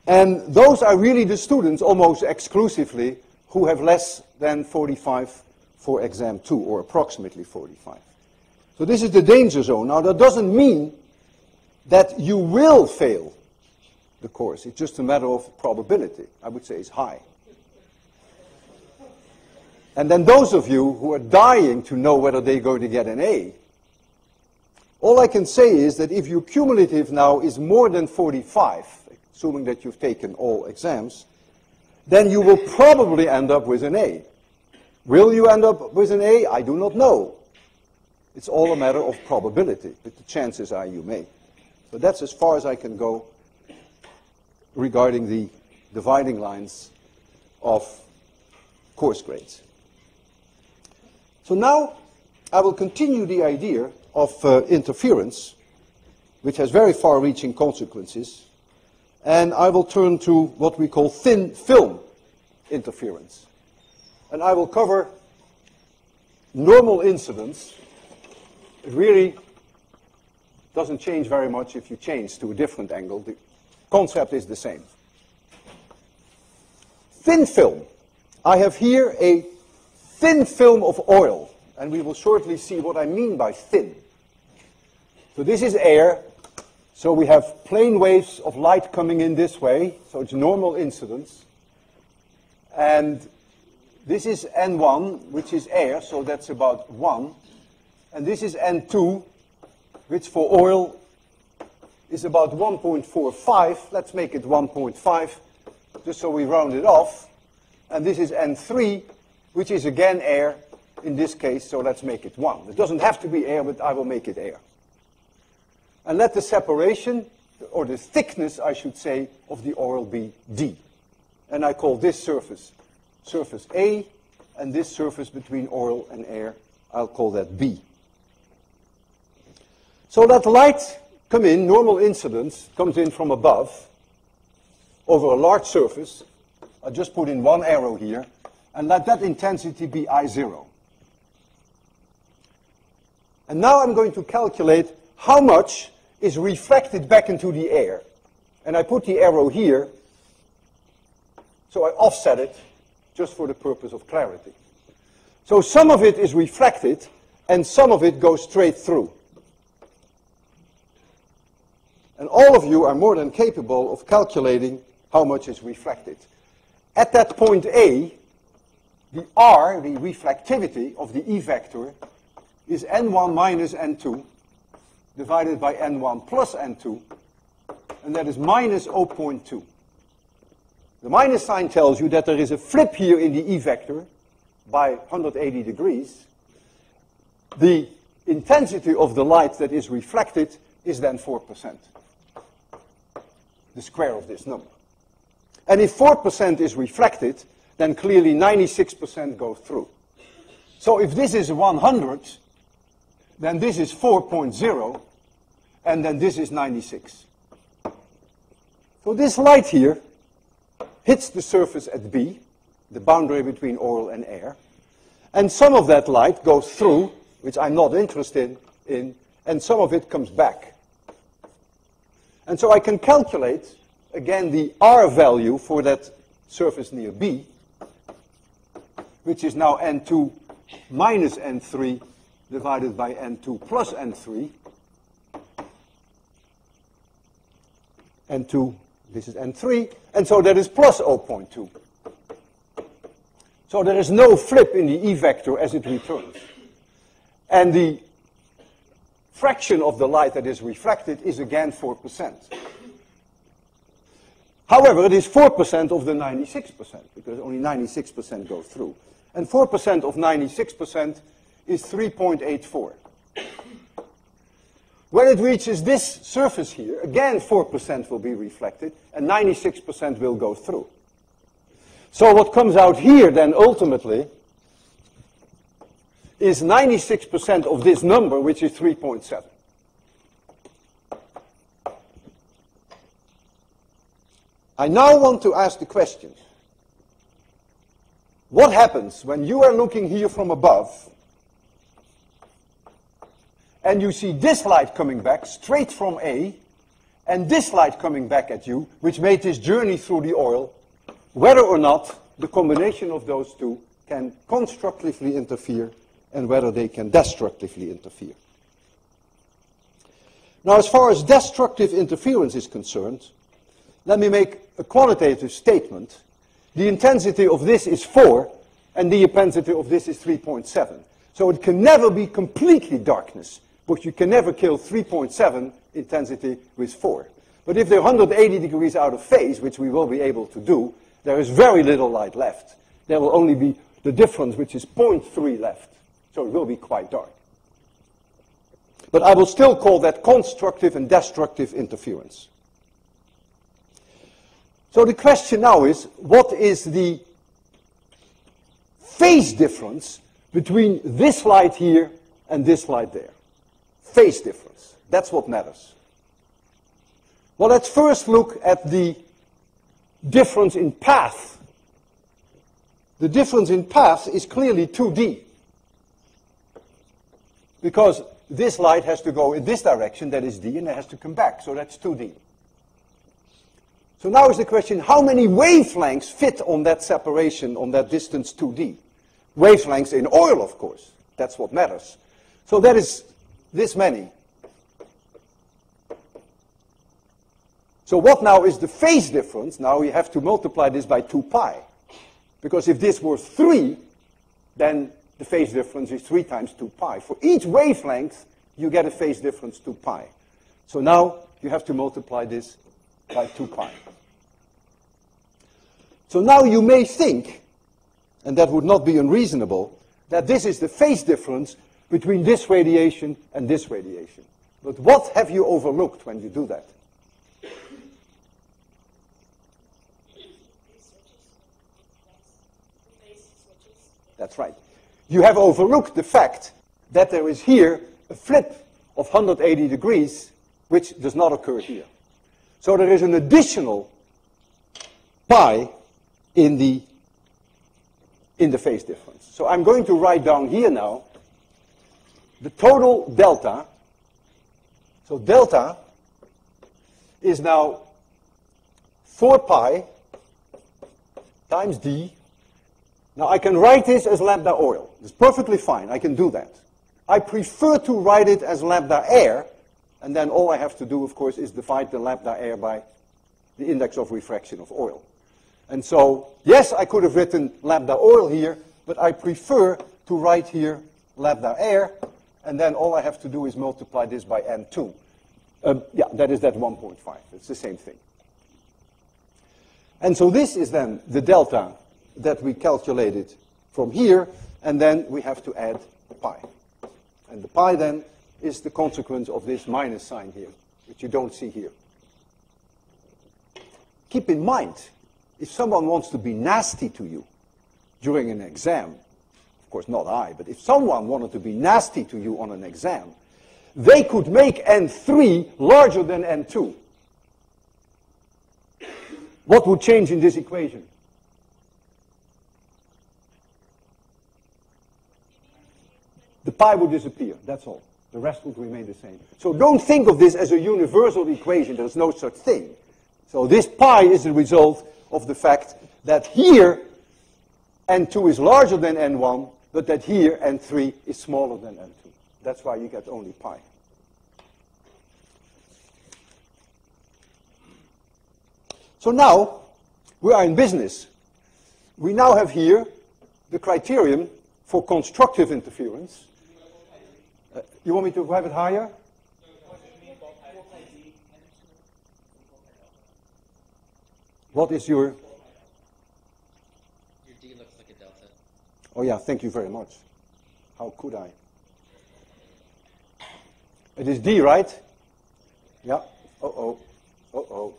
And those are really the students almost exclusively who have less than 45 for exam 2, or approximately 45. So this is the danger zone. Now that doesn't mean that you will fail the course. It's just a matter of probability. I would say it's high. And then those of you who are dying to know whether they're going to get an A, all I can say is that if your cumulative now is more than 45, assuming that you've taken all exams, then you will probably end up with an A. Will you end up with an A? I do not know. It's all a matter of probability, but the chances are you may. So that's as far as I can go regarding the dividing lines of course grades. So now I will continue the idea of interference, which has very far-reaching consequences, and I will turn to what we call thin film interference. And I will cover normal incidence. It really doesn't change very much if you change to a different angle. The concept is the same. Thin film I have here a thin film of oil, and we will shortly see what I mean by thin. So this is air, so we have plane waves of light coming in this way, so it's normal incidence. And this is N1, which is air, so that's about 1. And this is N2, which for oil is about 1.45. Let's make it 1.5, just so we round it off. And this is N3, which is again air in this case, so let's make it 1. It doesn't have to be air, but I will make it air. And let the separation, or the thickness, I should say, of the oil be D. And I call this surface A, and this surface between oil and air, I'll call that B. So let light come in, normal incidence, comes in from above, over a large surface. I'll just put in one arrow here, and let that intensity be I0. And now I'm going to calculate how much is reflected back into the air. And I put the arrow here, so I offset it, just for the purpose of clarity. So some of it is reflected, and some of it goes straight through. And all of you are more than capable of calculating how much is reflected. At that point A, the R, the reflectivity of the E vector, is N1 minus N2 divided by N1 plus N2, and that is minus 0.2. The minus sign tells you that there is a flip here in the E vector by 180 degrees. The intensity of the light that is reflected is then 4%, the square of this number. And if 4% is reflected, then clearly 96% goes through. So if this is 100, then this is 4.0, and then this is 96. So this light here hits the surface at B, the boundary between oil and air, and some of that light goes through, which I'm not interested in, and some of it comes back. And so I can calculate, again, the R value for that surface near B, which is now N2 minus N3 divided by N2 plus N3. N2, this is N3, and so that is plus 0.2. So there is no flip in the E vector as it returns. And the fraction of the light that is reflected is again 4%. However, it is 4% of the 96%, because only 96% go through. And 4% of 96% is 3.84. When it reaches this surface here, again 4% will be reflected, and 96% will go through. So what comes out here then ultimately is 96% of this number, which is 3.7. I now want to ask the question, what happens when you are looking here from above and you see this light coming back straight from A and this light coming back at you, which made this journey through the oil, whether or not the combination of those two can constructively interfere and whether they can destructively interfere. Now, as far as destructive interference is concerned, let me make a qualitative statement. The intensity of this is 4, and the intensity of this is 3.7. So it can never be completely darkness, but you can never kill 3.7 intensity with 4. But if they're 180 degrees out of phase, which we will be able to do, there is very little light left. There will only be the difference, which is 0.3 left. So it will be quite dark. But I will still call that constructive and destructive interference. So the question now is, what is the phase difference between this light here and this light there? Phase difference. That's what matters. Well, let's first look at the difference in path. The difference in path is clearly 2D. Because this light has to go in this direction, that is D, and it has to come back, so that's 2D. So now is the question, how many wavelengths fit on that separation, on that distance 2d? Wavelengths in oil, of course. That's what matters. So that is this many. So what now is the phase difference? Now we have to multiply this by 2 pi. Because if this were 3, then the phase difference is 3 times 2 pi. For each wavelength, you get a phase difference 2 pi. So now you have to multiply this by 2 pi. So now you may think, and that would not be unreasonable, that this is the phase difference between this radiation and this radiation. But what have you overlooked when you do that? That's right. You have overlooked the fact that there is here a flip of 180 degrees, which does not occur here. So there is an additional pi in the phase difference. So I'm going to write down here now the total delta. So delta is now 4 pi times d. Now I can write this as lambda oil. It's perfectly fine. I can do that. I prefer to write it as lambda air, and then all I have to do, of course, is divide the lambda air by the index of refraction of oil. And so, yes, I could have written lambda oil here, but I prefer to write here lambda air, and then all I have to do is multiply this by n2. Yeah, that is that 1.5. It's the same thing. And so this is then the delta that we calculated from here, and then we have to add pi. And the pi then is the consequence of this minus sign here, which you don't see here. Keep in mind, if someone wants to be nasty to you during an exam, of course not I, but if someone wanted to be nasty to you on an exam, they could make n3 larger than n2. What would change in this equation? The pi would disappear, that's all. The rest would remain the same. So don't think of this as a universal equation. There's no such thing. So this pi is the result of the fact that here n2 is larger than n1, but that here n3 is smaller than n2. That's why you get only pi. So now we are in business. We now have here the criterion for constructive interference. You want me to have it higher? What is your... Your D looks like a delta. Oh yeah, thank you very much. How could I? It is D, right? Yeah. Uh-oh. Uh-oh.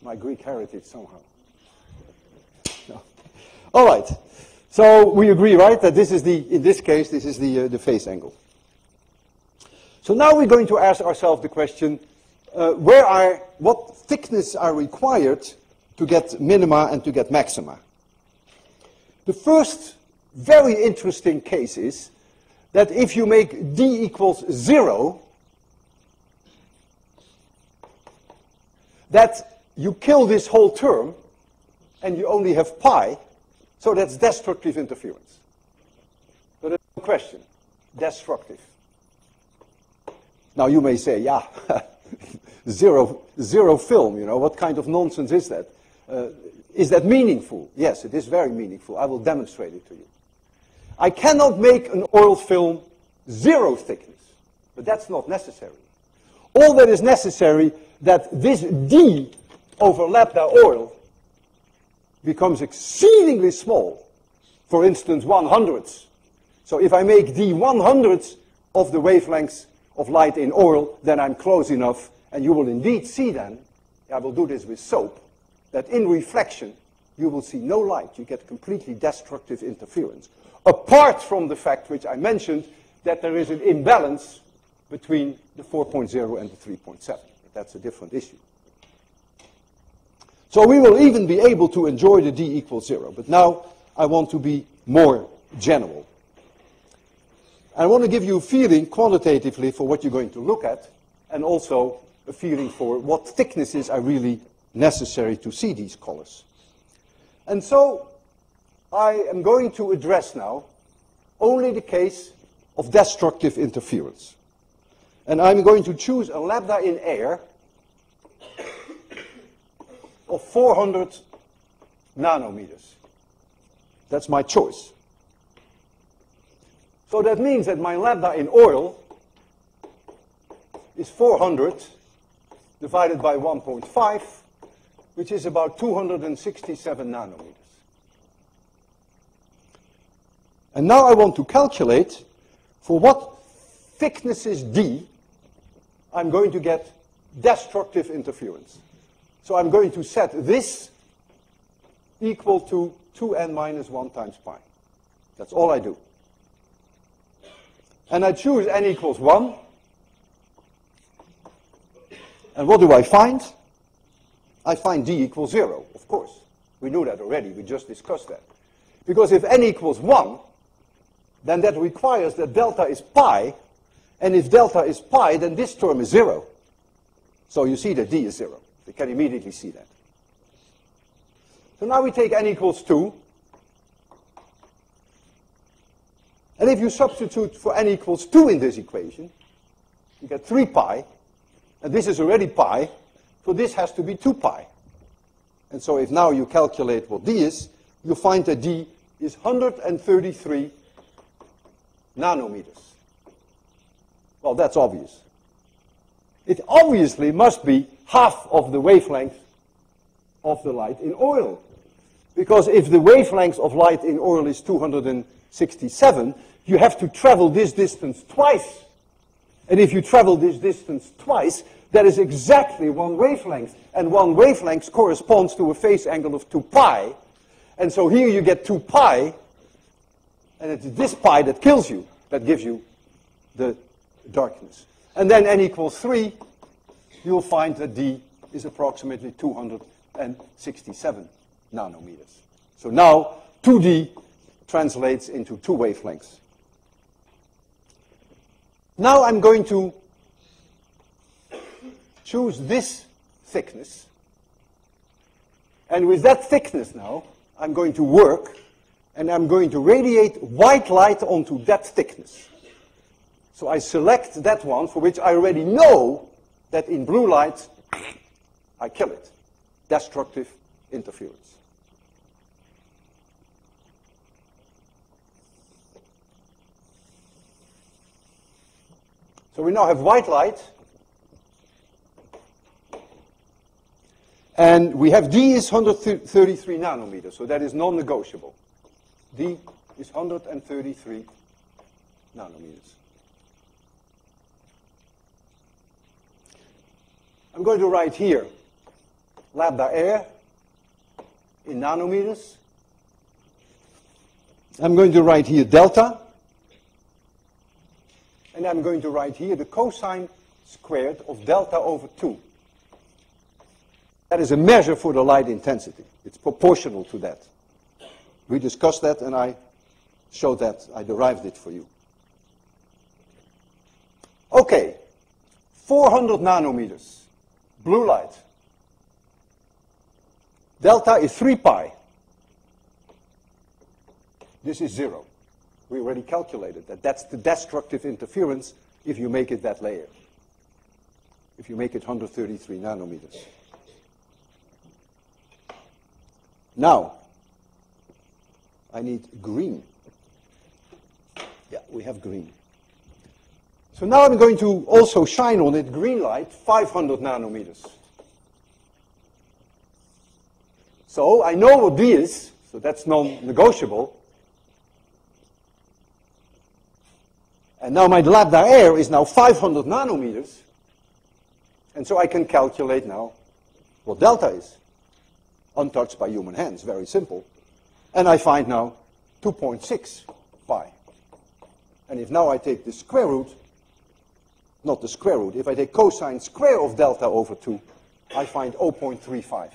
My Greek heritage somehow. No. All right. So we agree, right, that this is in this case, this is the phase angle. So now we're going to ask ourselves the question, what thickness are required to get minima and to get maxima? The first very interesting case is that if you make D equals 0, that you kill this whole term and you only have pi. So that's destructive interference. So there's no question. Destructive. Now you may say, yeah, zero film, you know, what kind of nonsense is that? Is that meaningful? Yes, it is very meaningful. I will demonstrate it to you. I cannot make an oil film 0 thickness, but that's not necessary. All that is necessary that this D over lambda oil becomes exceedingly small, for instance 1/100th. So if I make D 1/100th of the wavelengths of light in oil, then I'm close enough, and you will indeed see then, I will do this with soap, that in reflection you will see no light. You get completely destructive interference. Apart from the fact which I mentioned, that there is an imbalance between the 4.0 and the 3.7. But that's a different issue. So we will even be able to enjoy the D equals 0. But now I want to be more general. I want to give you a feeling quantitatively for what you're going to look at. and also a feeling for what thicknesses are really necessary to see these colors. And so I am going to address now only the case of destructive interference. And I'm going to choose a lambda in air of 400 nanometers. That's my choice. So that means that my lambda in oil is 400 divided by 1.5, which is about 267 nanometers. And now I want to calculate for what thicknesses d I'm going to get destructive interference. So I'm going to set this equal to 2n minus 1 times pi. That's all I do. And I choose n equals 1. And what do I find? I find d equals 0, of course. We knew that already. We just discussed that. Because if n equals 1, then that requires that delta is pi. And if delta is pi, then this term is 0. So you see that d is 0. You can immediately see that. So now we take n equals 2. And if you substitute for n equals 2 in this equation, you get 3 pi. And this is already pi, so this has to be 2 pi. And so if now you calculate what d is, you find that d is 133 nanometers. Well, that's obvious. It obviously must be half of the wavelength of the light in oil. Because if the wavelength of light in oil is 267, you have to travel this distance twice. And if you travel this distance twice, that is exactly one wavelength. And one wavelength corresponds to a phase angle of 2 pi. And so here you get 2 pi, and it's this pi that kills you, that gives you the darkness. And then n equals 3, you'll find that d is approximately 267 nanometers. So now 2d translates into 2 wavelengths. Now I'm going to choose this thickness. And with that thickness now, I'm going to work, and I'm going to radiate white light onto that thickness. So I select that one for which I already know that in blue light, I kill it. Destructive interference. So we now have white light. And we have d is 133 nanometers, so that is non-negotiable. D is 133 nanometers. I'm going to write here lambda air in nanometers. I'm going to write here delta. And I'm going to write here the cosine squared of delta over 2. That is a measure for the light intensity. It's proportional to that. We discussed that, and I showed that. I derived it for you. Okay, 400 nanometers, blue light. Delta is 3 pi. This is 0. We already calculated that. That's the destructive interference if you make it that layer. If you make it 133 nanometers. Now, I need green. Yeah, we have green. So now I'm going to also shine on it green light, 500 nanometers. So I know what D is, so that's non-negotiable. And now my lambda air is now 500 nanometers. And so I can calculate now what delta is. Untouched by human hands, very simple. And I find now 2.6 pi. And if now I take the square root, not the square root, if I take cosine square of delta over 2, I find 0.35.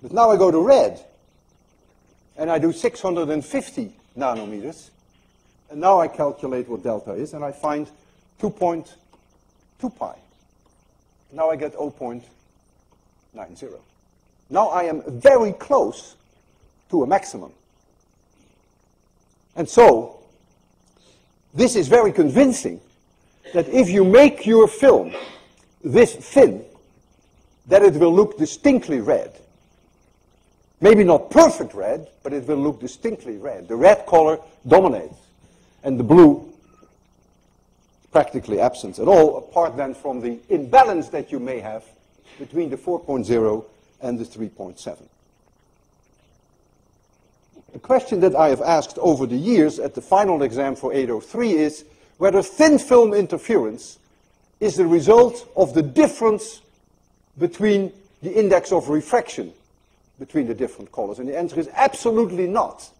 But now I go to red, and I do 650 nanometers. And now I calculate what delta is, and I find 2.2 pi. Now I get 0.90. Now I am very close to a maximum. And so, this is very convincing that if you make your film this thin, that it will look distinctly red. Maybe not perfect red, but it will look distinctly red. The red color dominates, and the blue practically absent at all, apart then from the imbalance that you may have between the 4.0 and the 3.7. A question that I have asked over the years at the final exam for 803 is whether thin film interference is the result of the difference between the index of refraction between the different colors. And the answer is absolutely not.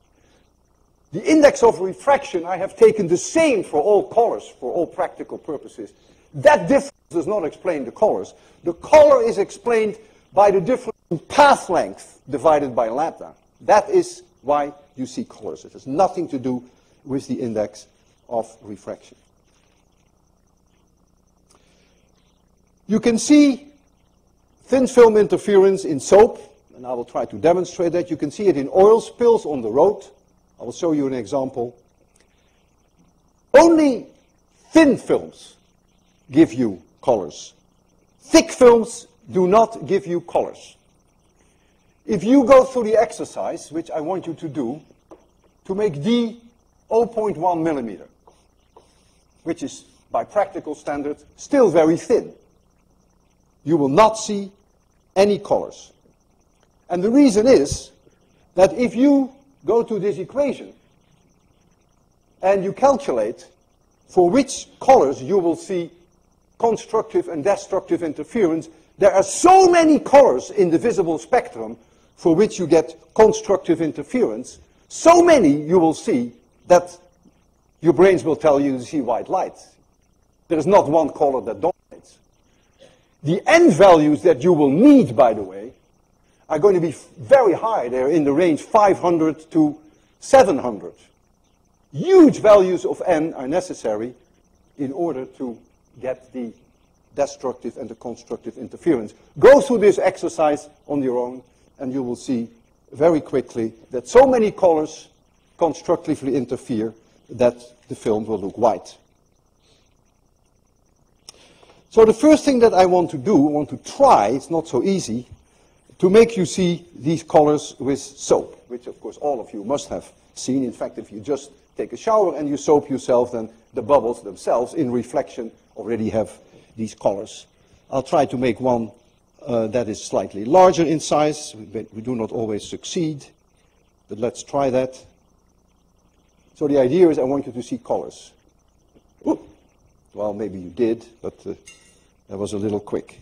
The index of refraction I have taken the same for all colors, for all practical purposes. That difference does not explain the colors. The color is explained by the difference in path length divided by lambda. That is why you see colors. It has nothing to do with the index of refraction. You can see thin film interference in soap, and I will try to demonstrate that. You can see it in oil spills on the road. I will show you an example. Only thin films give you colors. Thick films do not give you colors. If you go through the exercise, which I want you to do, to make D 0.1 millimeter, which is, by practical standards, still very thin, you will not see any colors. And the reason is that if you go to this equation and you calculate for which colors you will see constructive and destructive interference, there are so many colors in the visible spectrum for which you get constructive interference, so many you will see that your brains will tell you to see white light. There is not one color that dominates. The n values that you will need, by the way, are going to be very high. They're in the range 500 to 700. Huge values of n are necessary in order to get the destructive and the constructive interference. Go through this exercise on your own, and you will see very quickly that so many colors constructively interfere that the film will look white. So the first thing that I want to do, I want to try, it's not so easy, to make you see these colors with soap, which of course all of you must have seen. In fact, if you just take a shower and you soap yourself, then the bubbles themselves in reflection already have these colors. I'll try to make one that is slightly larger in size. We do not always succeed, but let's try that. So the idea is I want you to see colors. Oop. Well, maybe you did, but that was a little quick.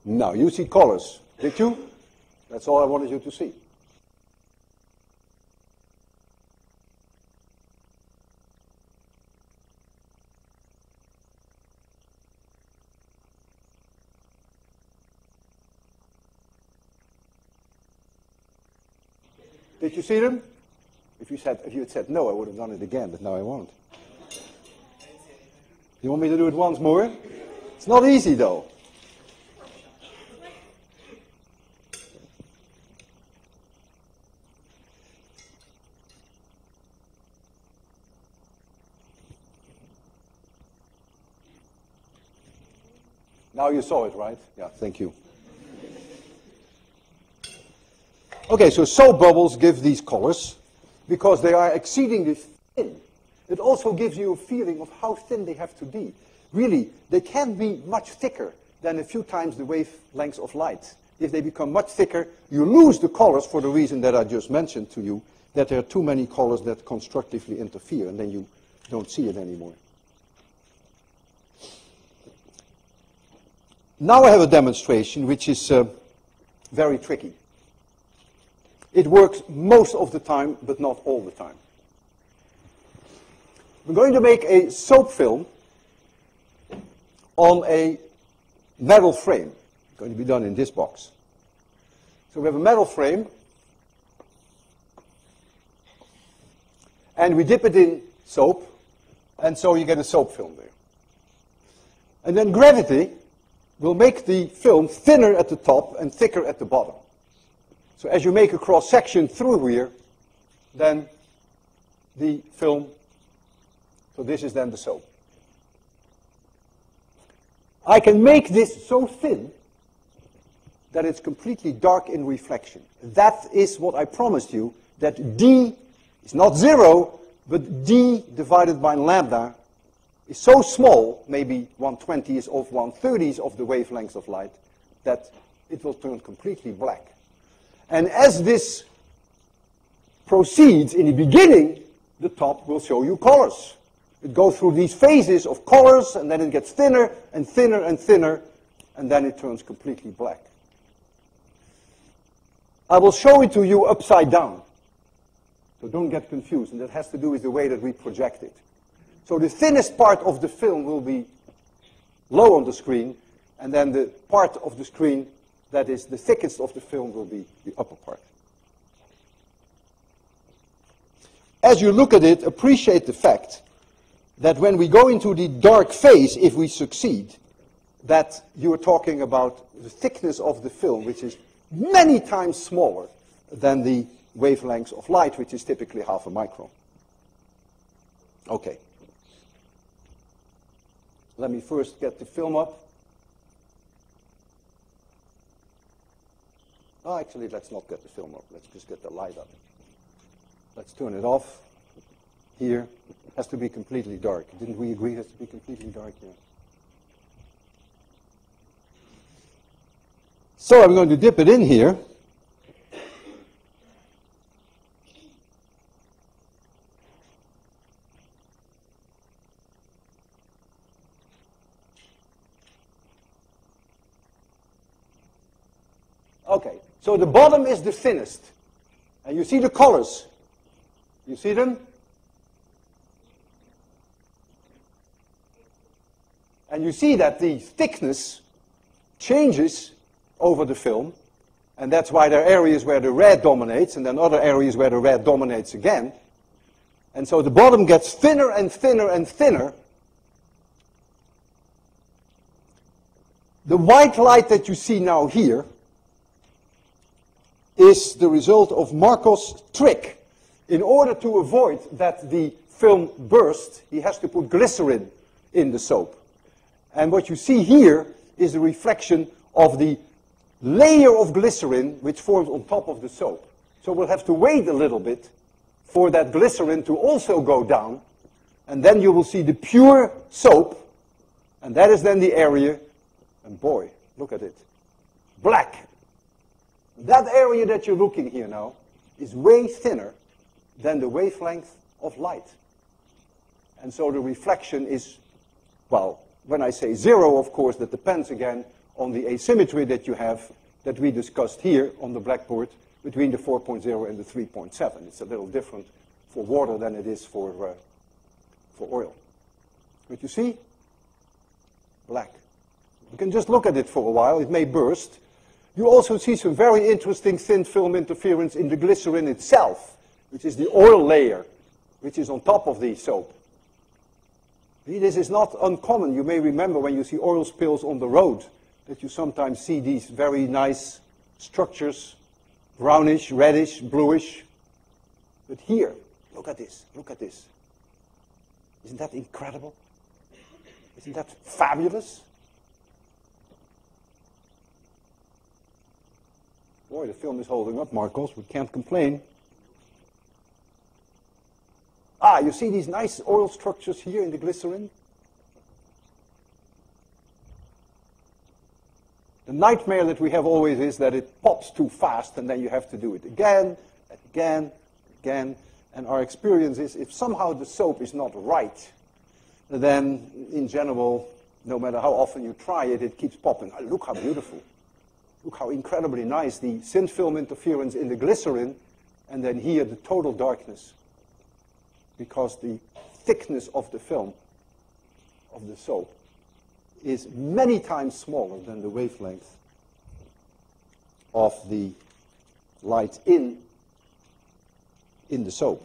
Now, you see colors, did you? That's all I wanted you to see. Did you see them? If you had said no, I would have done it again, but now I won't. You want me to do it once more? It's not easy, though. Now you saw it, right? Yeah, thank you. Okay, so soap bubbles give these colors because they are exceedingly thin. It also gives you a feeling of how thin they have to be. Really, they can't be much thicker than a few times the wavelengths of light. If they become much thicker, you lose the colors for the reason that I just mentioned to you, that there are too many colors that constructively interfere, and then you don't see it anymore. Now I have a demonstration which is very tricky. It works most of the time, but not all the time. We're going to make a soap film on a metal frame. It's going to be done in this box. So we have a metal frame, and we dip it in soap, and so you get a soap film there. And then gravity will make the film thinner at the top and thicker at the bottom. So as you make a cross-section through here, then the film, so this is then the soap. I can make this so thin that it's completely dark in reflection. That is what I promised you, that d is not 0, but d divided by lambda is so small, maybe 1/20th of 1/30th of the wavelength of light, that it will turn completely black. And as this proceeds, in the beginning, the top will show you colors. It goes through these phases of colors, and then it gets thinner and thinner and thinner, and then it turns completely black. I will show it to you upside down, so don't get confused, and that has to do with the way that we project it. So the thinnest part of the film will be low on the screen, and then the part of the screen that is the thickest of the film will be the upper part. As you look at it, appreciate the fact that when we go into the dark phase, if we succeed, that you are talking about the thickness of the film, which is many times smaller than the wavelengths of light, which is typically half a micron. Okay. Let me first get the film up. Oh, actually, let's not get the film up. Let's just get the light up. Let's turn it off. Here, it has to be completely dark. Didn't we agree it has to be completely dark here? So I'm going to dip it in here. Okay, so the bottom is the thinnest. And you see the colors. You see them? And you see that the thickness changes over the film. And that's why there are areas where the red dominates, and then other areas where the red dominates again. And so the bottom gets thinner and thinner and thinner. The white light that you see now here is the result of Markov's trick. In order to avoid that the film bursts, he has to put glycerin in the soap. And what you see here is a reflection of the layer of glycerin which forms on top of the soap. So we'll have to wait a little bit for that glycerin to also go down, and then you will see the pure soap, and that is then the area, and boy, look at it, black. That area that you're looking here now is way thinner than the wavelength of light. And so the reflection is, well, when I say 0, of course, that depends again on the asymmetry that you have, that we discussed here on the blackboard, between the 4.0 and the 3.7. It's a little different for water than it is for oil. But you see? Black. You can just look at it for a while. It may burst. You also see some very interesting thin film interference in the glycerin itself, which is the oil layer, which is on top of the soap. This is not uncommon. You may remember when you see oil spills on the road, that you sometimes see these very nice structures, brownish, reddish, bluish. But here, look at this, look at this. Isn't that incredible? Isn't that fabulous? Boy, the film is holding up, Marcos. We can't complain. Ah, you see these nice oil structures here in the glycerin? The nightmare that we have always is that it pops too fast, and then you have to do it again, again, again. And our experience is if somehow the soap is not right, then in general, no matter how often you try it, it keeps popping. Oh, look how beautiful. Look how incredibly nice the thin film interference in the glycerin, and then here the total darkness. Because the thickness of the film, of the soap, is many times smaller than the wavelength of the light in the soap.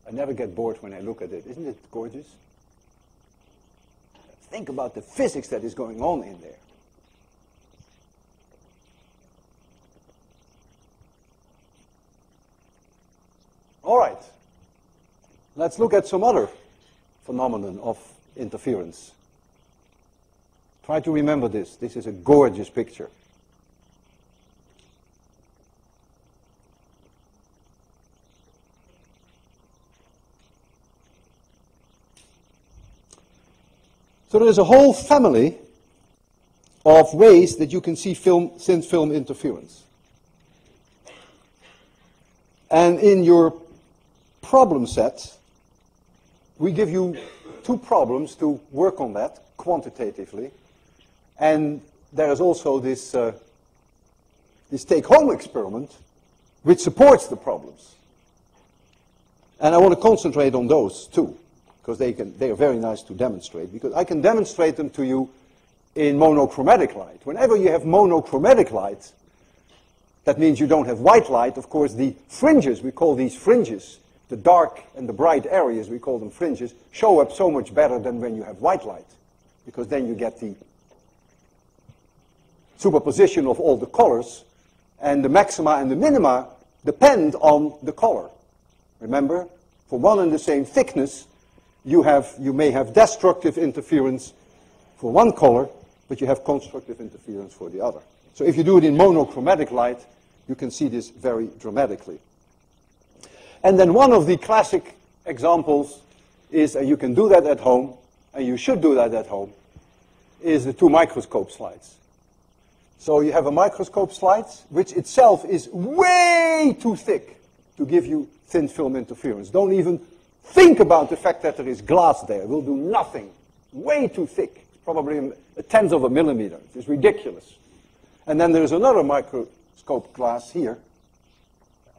I never get bored when I look at it. Isn't it gorgeous? Think about the physics that is going on in there. All right. Let's look at some other phenomenon of interference. Try to remember this. This is a gorgeous picture. So there is a whole family of ways that you can see thin film interference. And in your problem set, we give you 2 problems to work on that quantitatively. And there is also this take-home experiment which supports the problems. And I want to concentrate on those too, because they are very nice to demonstrate, because I can demonstrate them to you in monochromatic light. Whenever you have monochromatic light, that means you don't have white light. Of course, the fringes, we call these fringes, the dark and the bright areas, we call them fringes, show up so much better than when you have white light, because then you get the superposition of all the colors, and the maxima and the minima depend on the color. Remember, for one and the same thickness, you may have destructive interference for one color, but you have constructive interference for the other. So if you do it in monochromatic light, you can see this very dramatically. And then one of the classic examples is, and you can do that at home, and you should do that at home, is the 2 microscope slides. So you have a microscope slide, which itself is way too thick to give you thin film interference. Don't even think about the fact that there is glass there. It will do nothing. Way too thick. It's probably a tenth of a millimeter. It's ridiculous. And then there's another microscope glass here.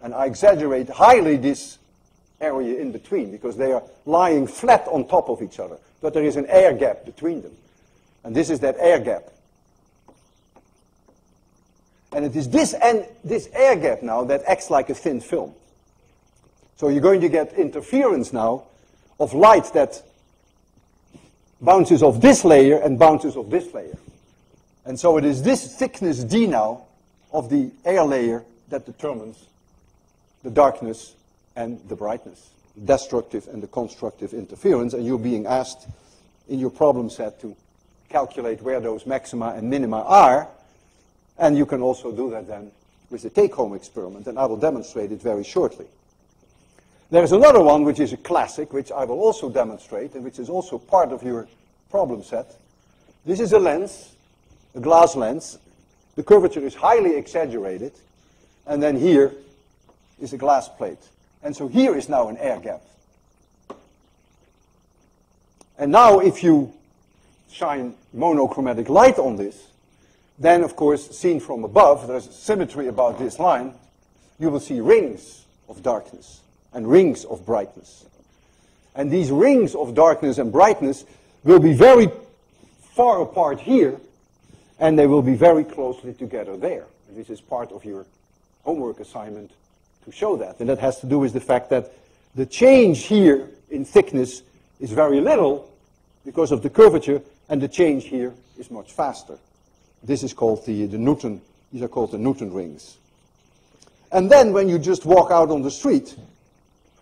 And I exaggerate highly this area in between, because they are lying flat on top of each other. But there is an air gap between them. And this is that air gap. And it is this air gap now that acts like a thin film. So you're going to get interference now of light that bounces off this layer and bounces off this layer. And so it is this thickness d now of the air layer that determines the darkness and the brightness, destructive and the constructive interference. And you're being asked in your problem set to calculate where those maxima and minima are. And you can also do that then with the take-home experiment, and I will demonstrate it very shortly. There's another one which is a classic, which I will also demonstrate, and which is also part of your problem set. This is a lens, a glass lens. The curvature is highly exaggerated, and then here is a glass plate. And so here is now an air gap. And now if you shine monochromatic light on this, then of course, seen from above, there's symmetry about this line, you will see rings of darkness and rings of brightness. And these rings of darkness and brightness will be very far apart here, and they will be very closely together there. And this is part of your homework assignment to show that. And that has to do with the fact that the change here in thickness is very little because of the curvature, and the change here is much faster. This is called the Newton, these are called the Newton rings. And then when you just walk out on the street,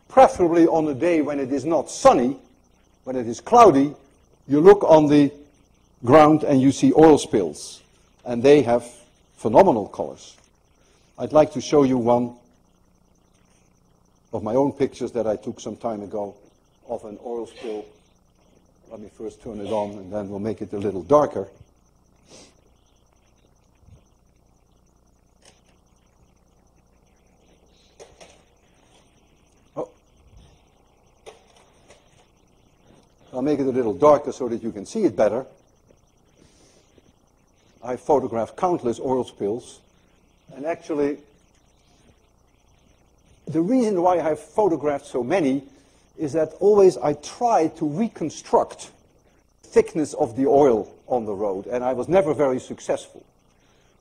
preferably on a day when it is not sunny, when it is cloudy, you look on the ground and you see oil spills. And they have phenomenal colors. I'd like to show you one of my own pictures that I took some time ago of an oil spill. Let me first turn it on, and then we'll make it a little darker. I'll make it a little darker so that you can see it better. I photographed countless oil spills, and actually the reason why I have photographed so many is that always I try to reconstruct the thickness of the oil on the road, and I was never very successful.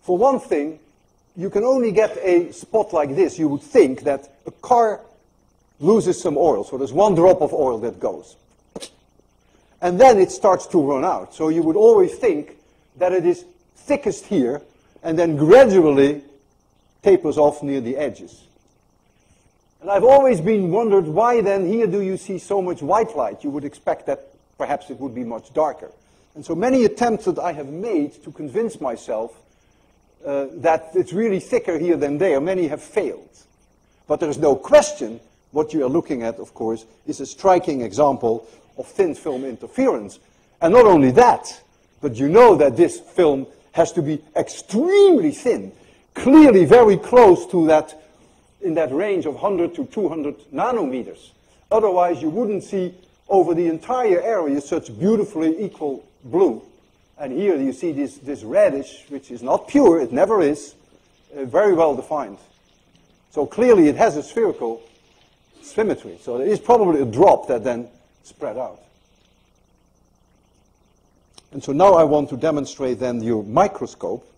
For one thing, you can only get a spot like this. You would think that a car loses some oil, so there's one drop of oil that goes. And then it starts to run out. So you would always think that it is thickest here, and then gradually tapers off near the edges. And I've always been wondered, why then here do you see so much white light? You would expect that perhaps it would be much darker. And so many attempts that I have made to convince myself that it's really thicker here than there, many have failed. But there is no question, what you are looking at, of course, is a striking example of thin film interference. And not only that, but you know that this film has to be extremely thin, clearly very close to that, in that range of 100 to 200 nanometers. Otherwise, you wouldn't see over the entire area such beautifully equal blue. And here you see this reddish, which is not pure, it never is, very well defined. So clearly it has a spherical symmetry. So there is probably a drop that then spread out. And so now I want to demonstrate then your microscope.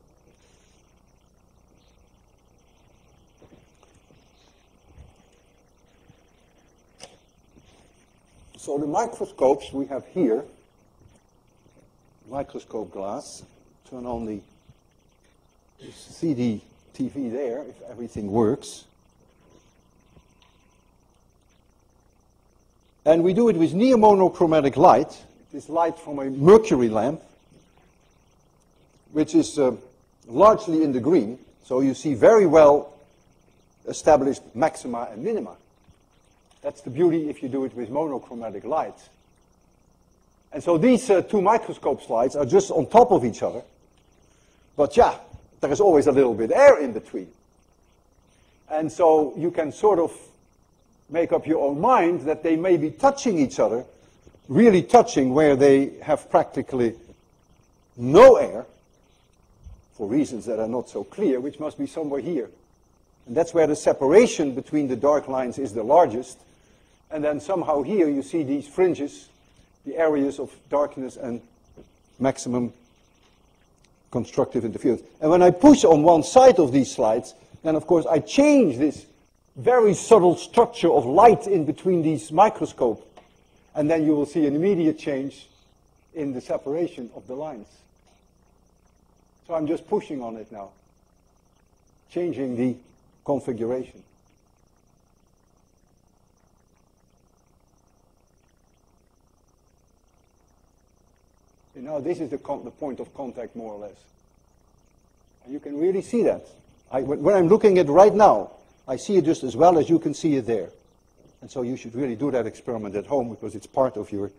So the microscopes we have here, microscope glass, turn on the CD TV there, if everything works. And we do it with near monochromatic light, this light from a mercury lamp, which is largely in the green, so you see very well established maxima and minima. That's the beauty if you do it with monochromatic light. And so these two microscope slides are just on top of each other. But yeah, there is always a little bit air in between. And so you can sort of make up your own mind that they may be touching each other, really touching where they have practically no air, for reasons that are not so clear, which must be somewhere here. And that's where the separation between the dark lines is the largest. And then somehow here you see these fringes, the areas of darkness and maximum constructive interference. And when I push on one side of these slides, then of course I change this very subtle structure of light in between these microscopes. And then you will see an immediate change in the separation of the lines. So I'm just pushing on it now, changing the configuration. And now this is the point of contact, more or less. And you can really see that. When I'm looking at it right now, I see it just as well as you can see it there. And so you should really do that experiment at home, because it's part of your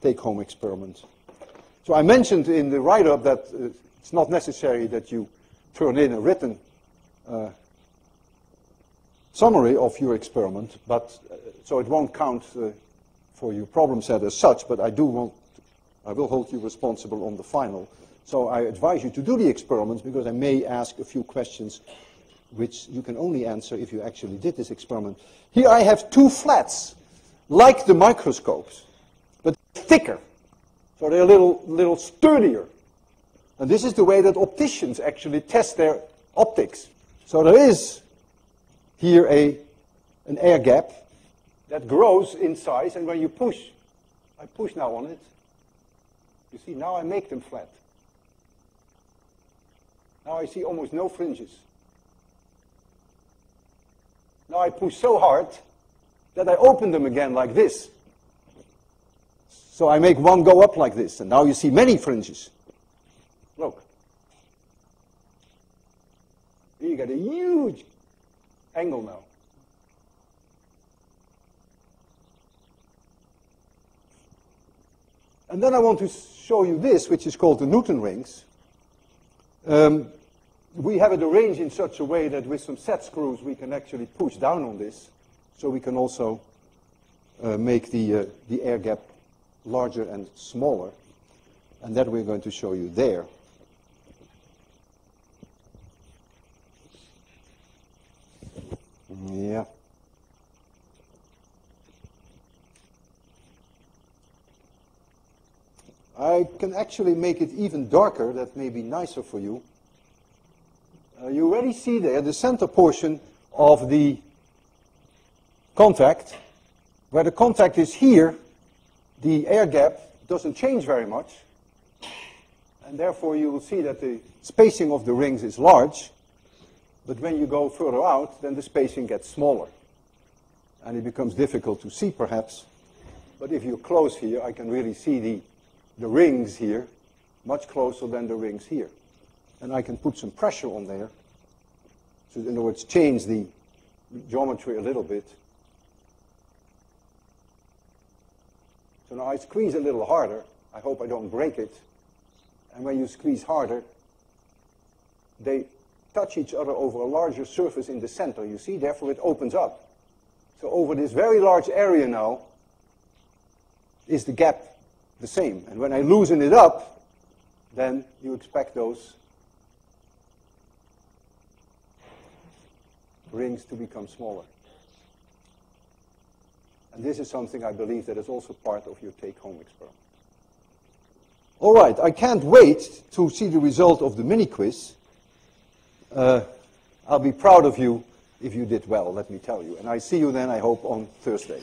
take-home experiment. So I mentioned in the write-up that it's not necessary that you turn in a written summary of your experiment, but so it won't count for your problem set as such, but I will hold you responsible on the final. So I advise you to do the experiments, because I may ask a few questions which you can only answer if you actually did this experiment. Here I have two flats, like the microscopes, but thicker. So they're a little sturdier. And this is the way that opticians actually test their optics. So there is here an air gap that grows in size, and when you push, I push now on it, you see, now I make them flat. Now I see almost no fringes. Now I push so hard that I open them again like this. So I make one go up like this, and now you see many fringes. Look. Here you get a huge angle now. And then I want to show you this, which is called the Newton rings. We have it arranged in such a way that with some set screws we can actually push down on this, so we can also make the air gap larger and smaller. And that we're going to show you there. Yeah. can actually make it even darker. That may be nicer for you. You already see there the center portion of the contact. Where the contact is here, the air gap doesn't change very much. And therefore you will see that the spacing of the rings is large. But when you go further out, then the spacing gets smaller. And it becomes difficult to see, perhaps. But if you're close here, I can really see the rings here much closer than the rings here. And I can put some pressure on there. So in other words, change the geometry a little bit. So now I squeeze a little harder. I hope I don't break it. And when you squeeze harder, they touch each other over a larger surface in the center. You see, therefore it opens up. So over this very large area now, is the gap the same. And when I loosen it up, then you expect those rings to become smaller. And this is something I believe that is also part of your take-home experiment. All right, I can't wait to see the result of the mini-quiz. I'll be proud of you if you did well, let me tell you. And I see you then, I hope, on Thursday.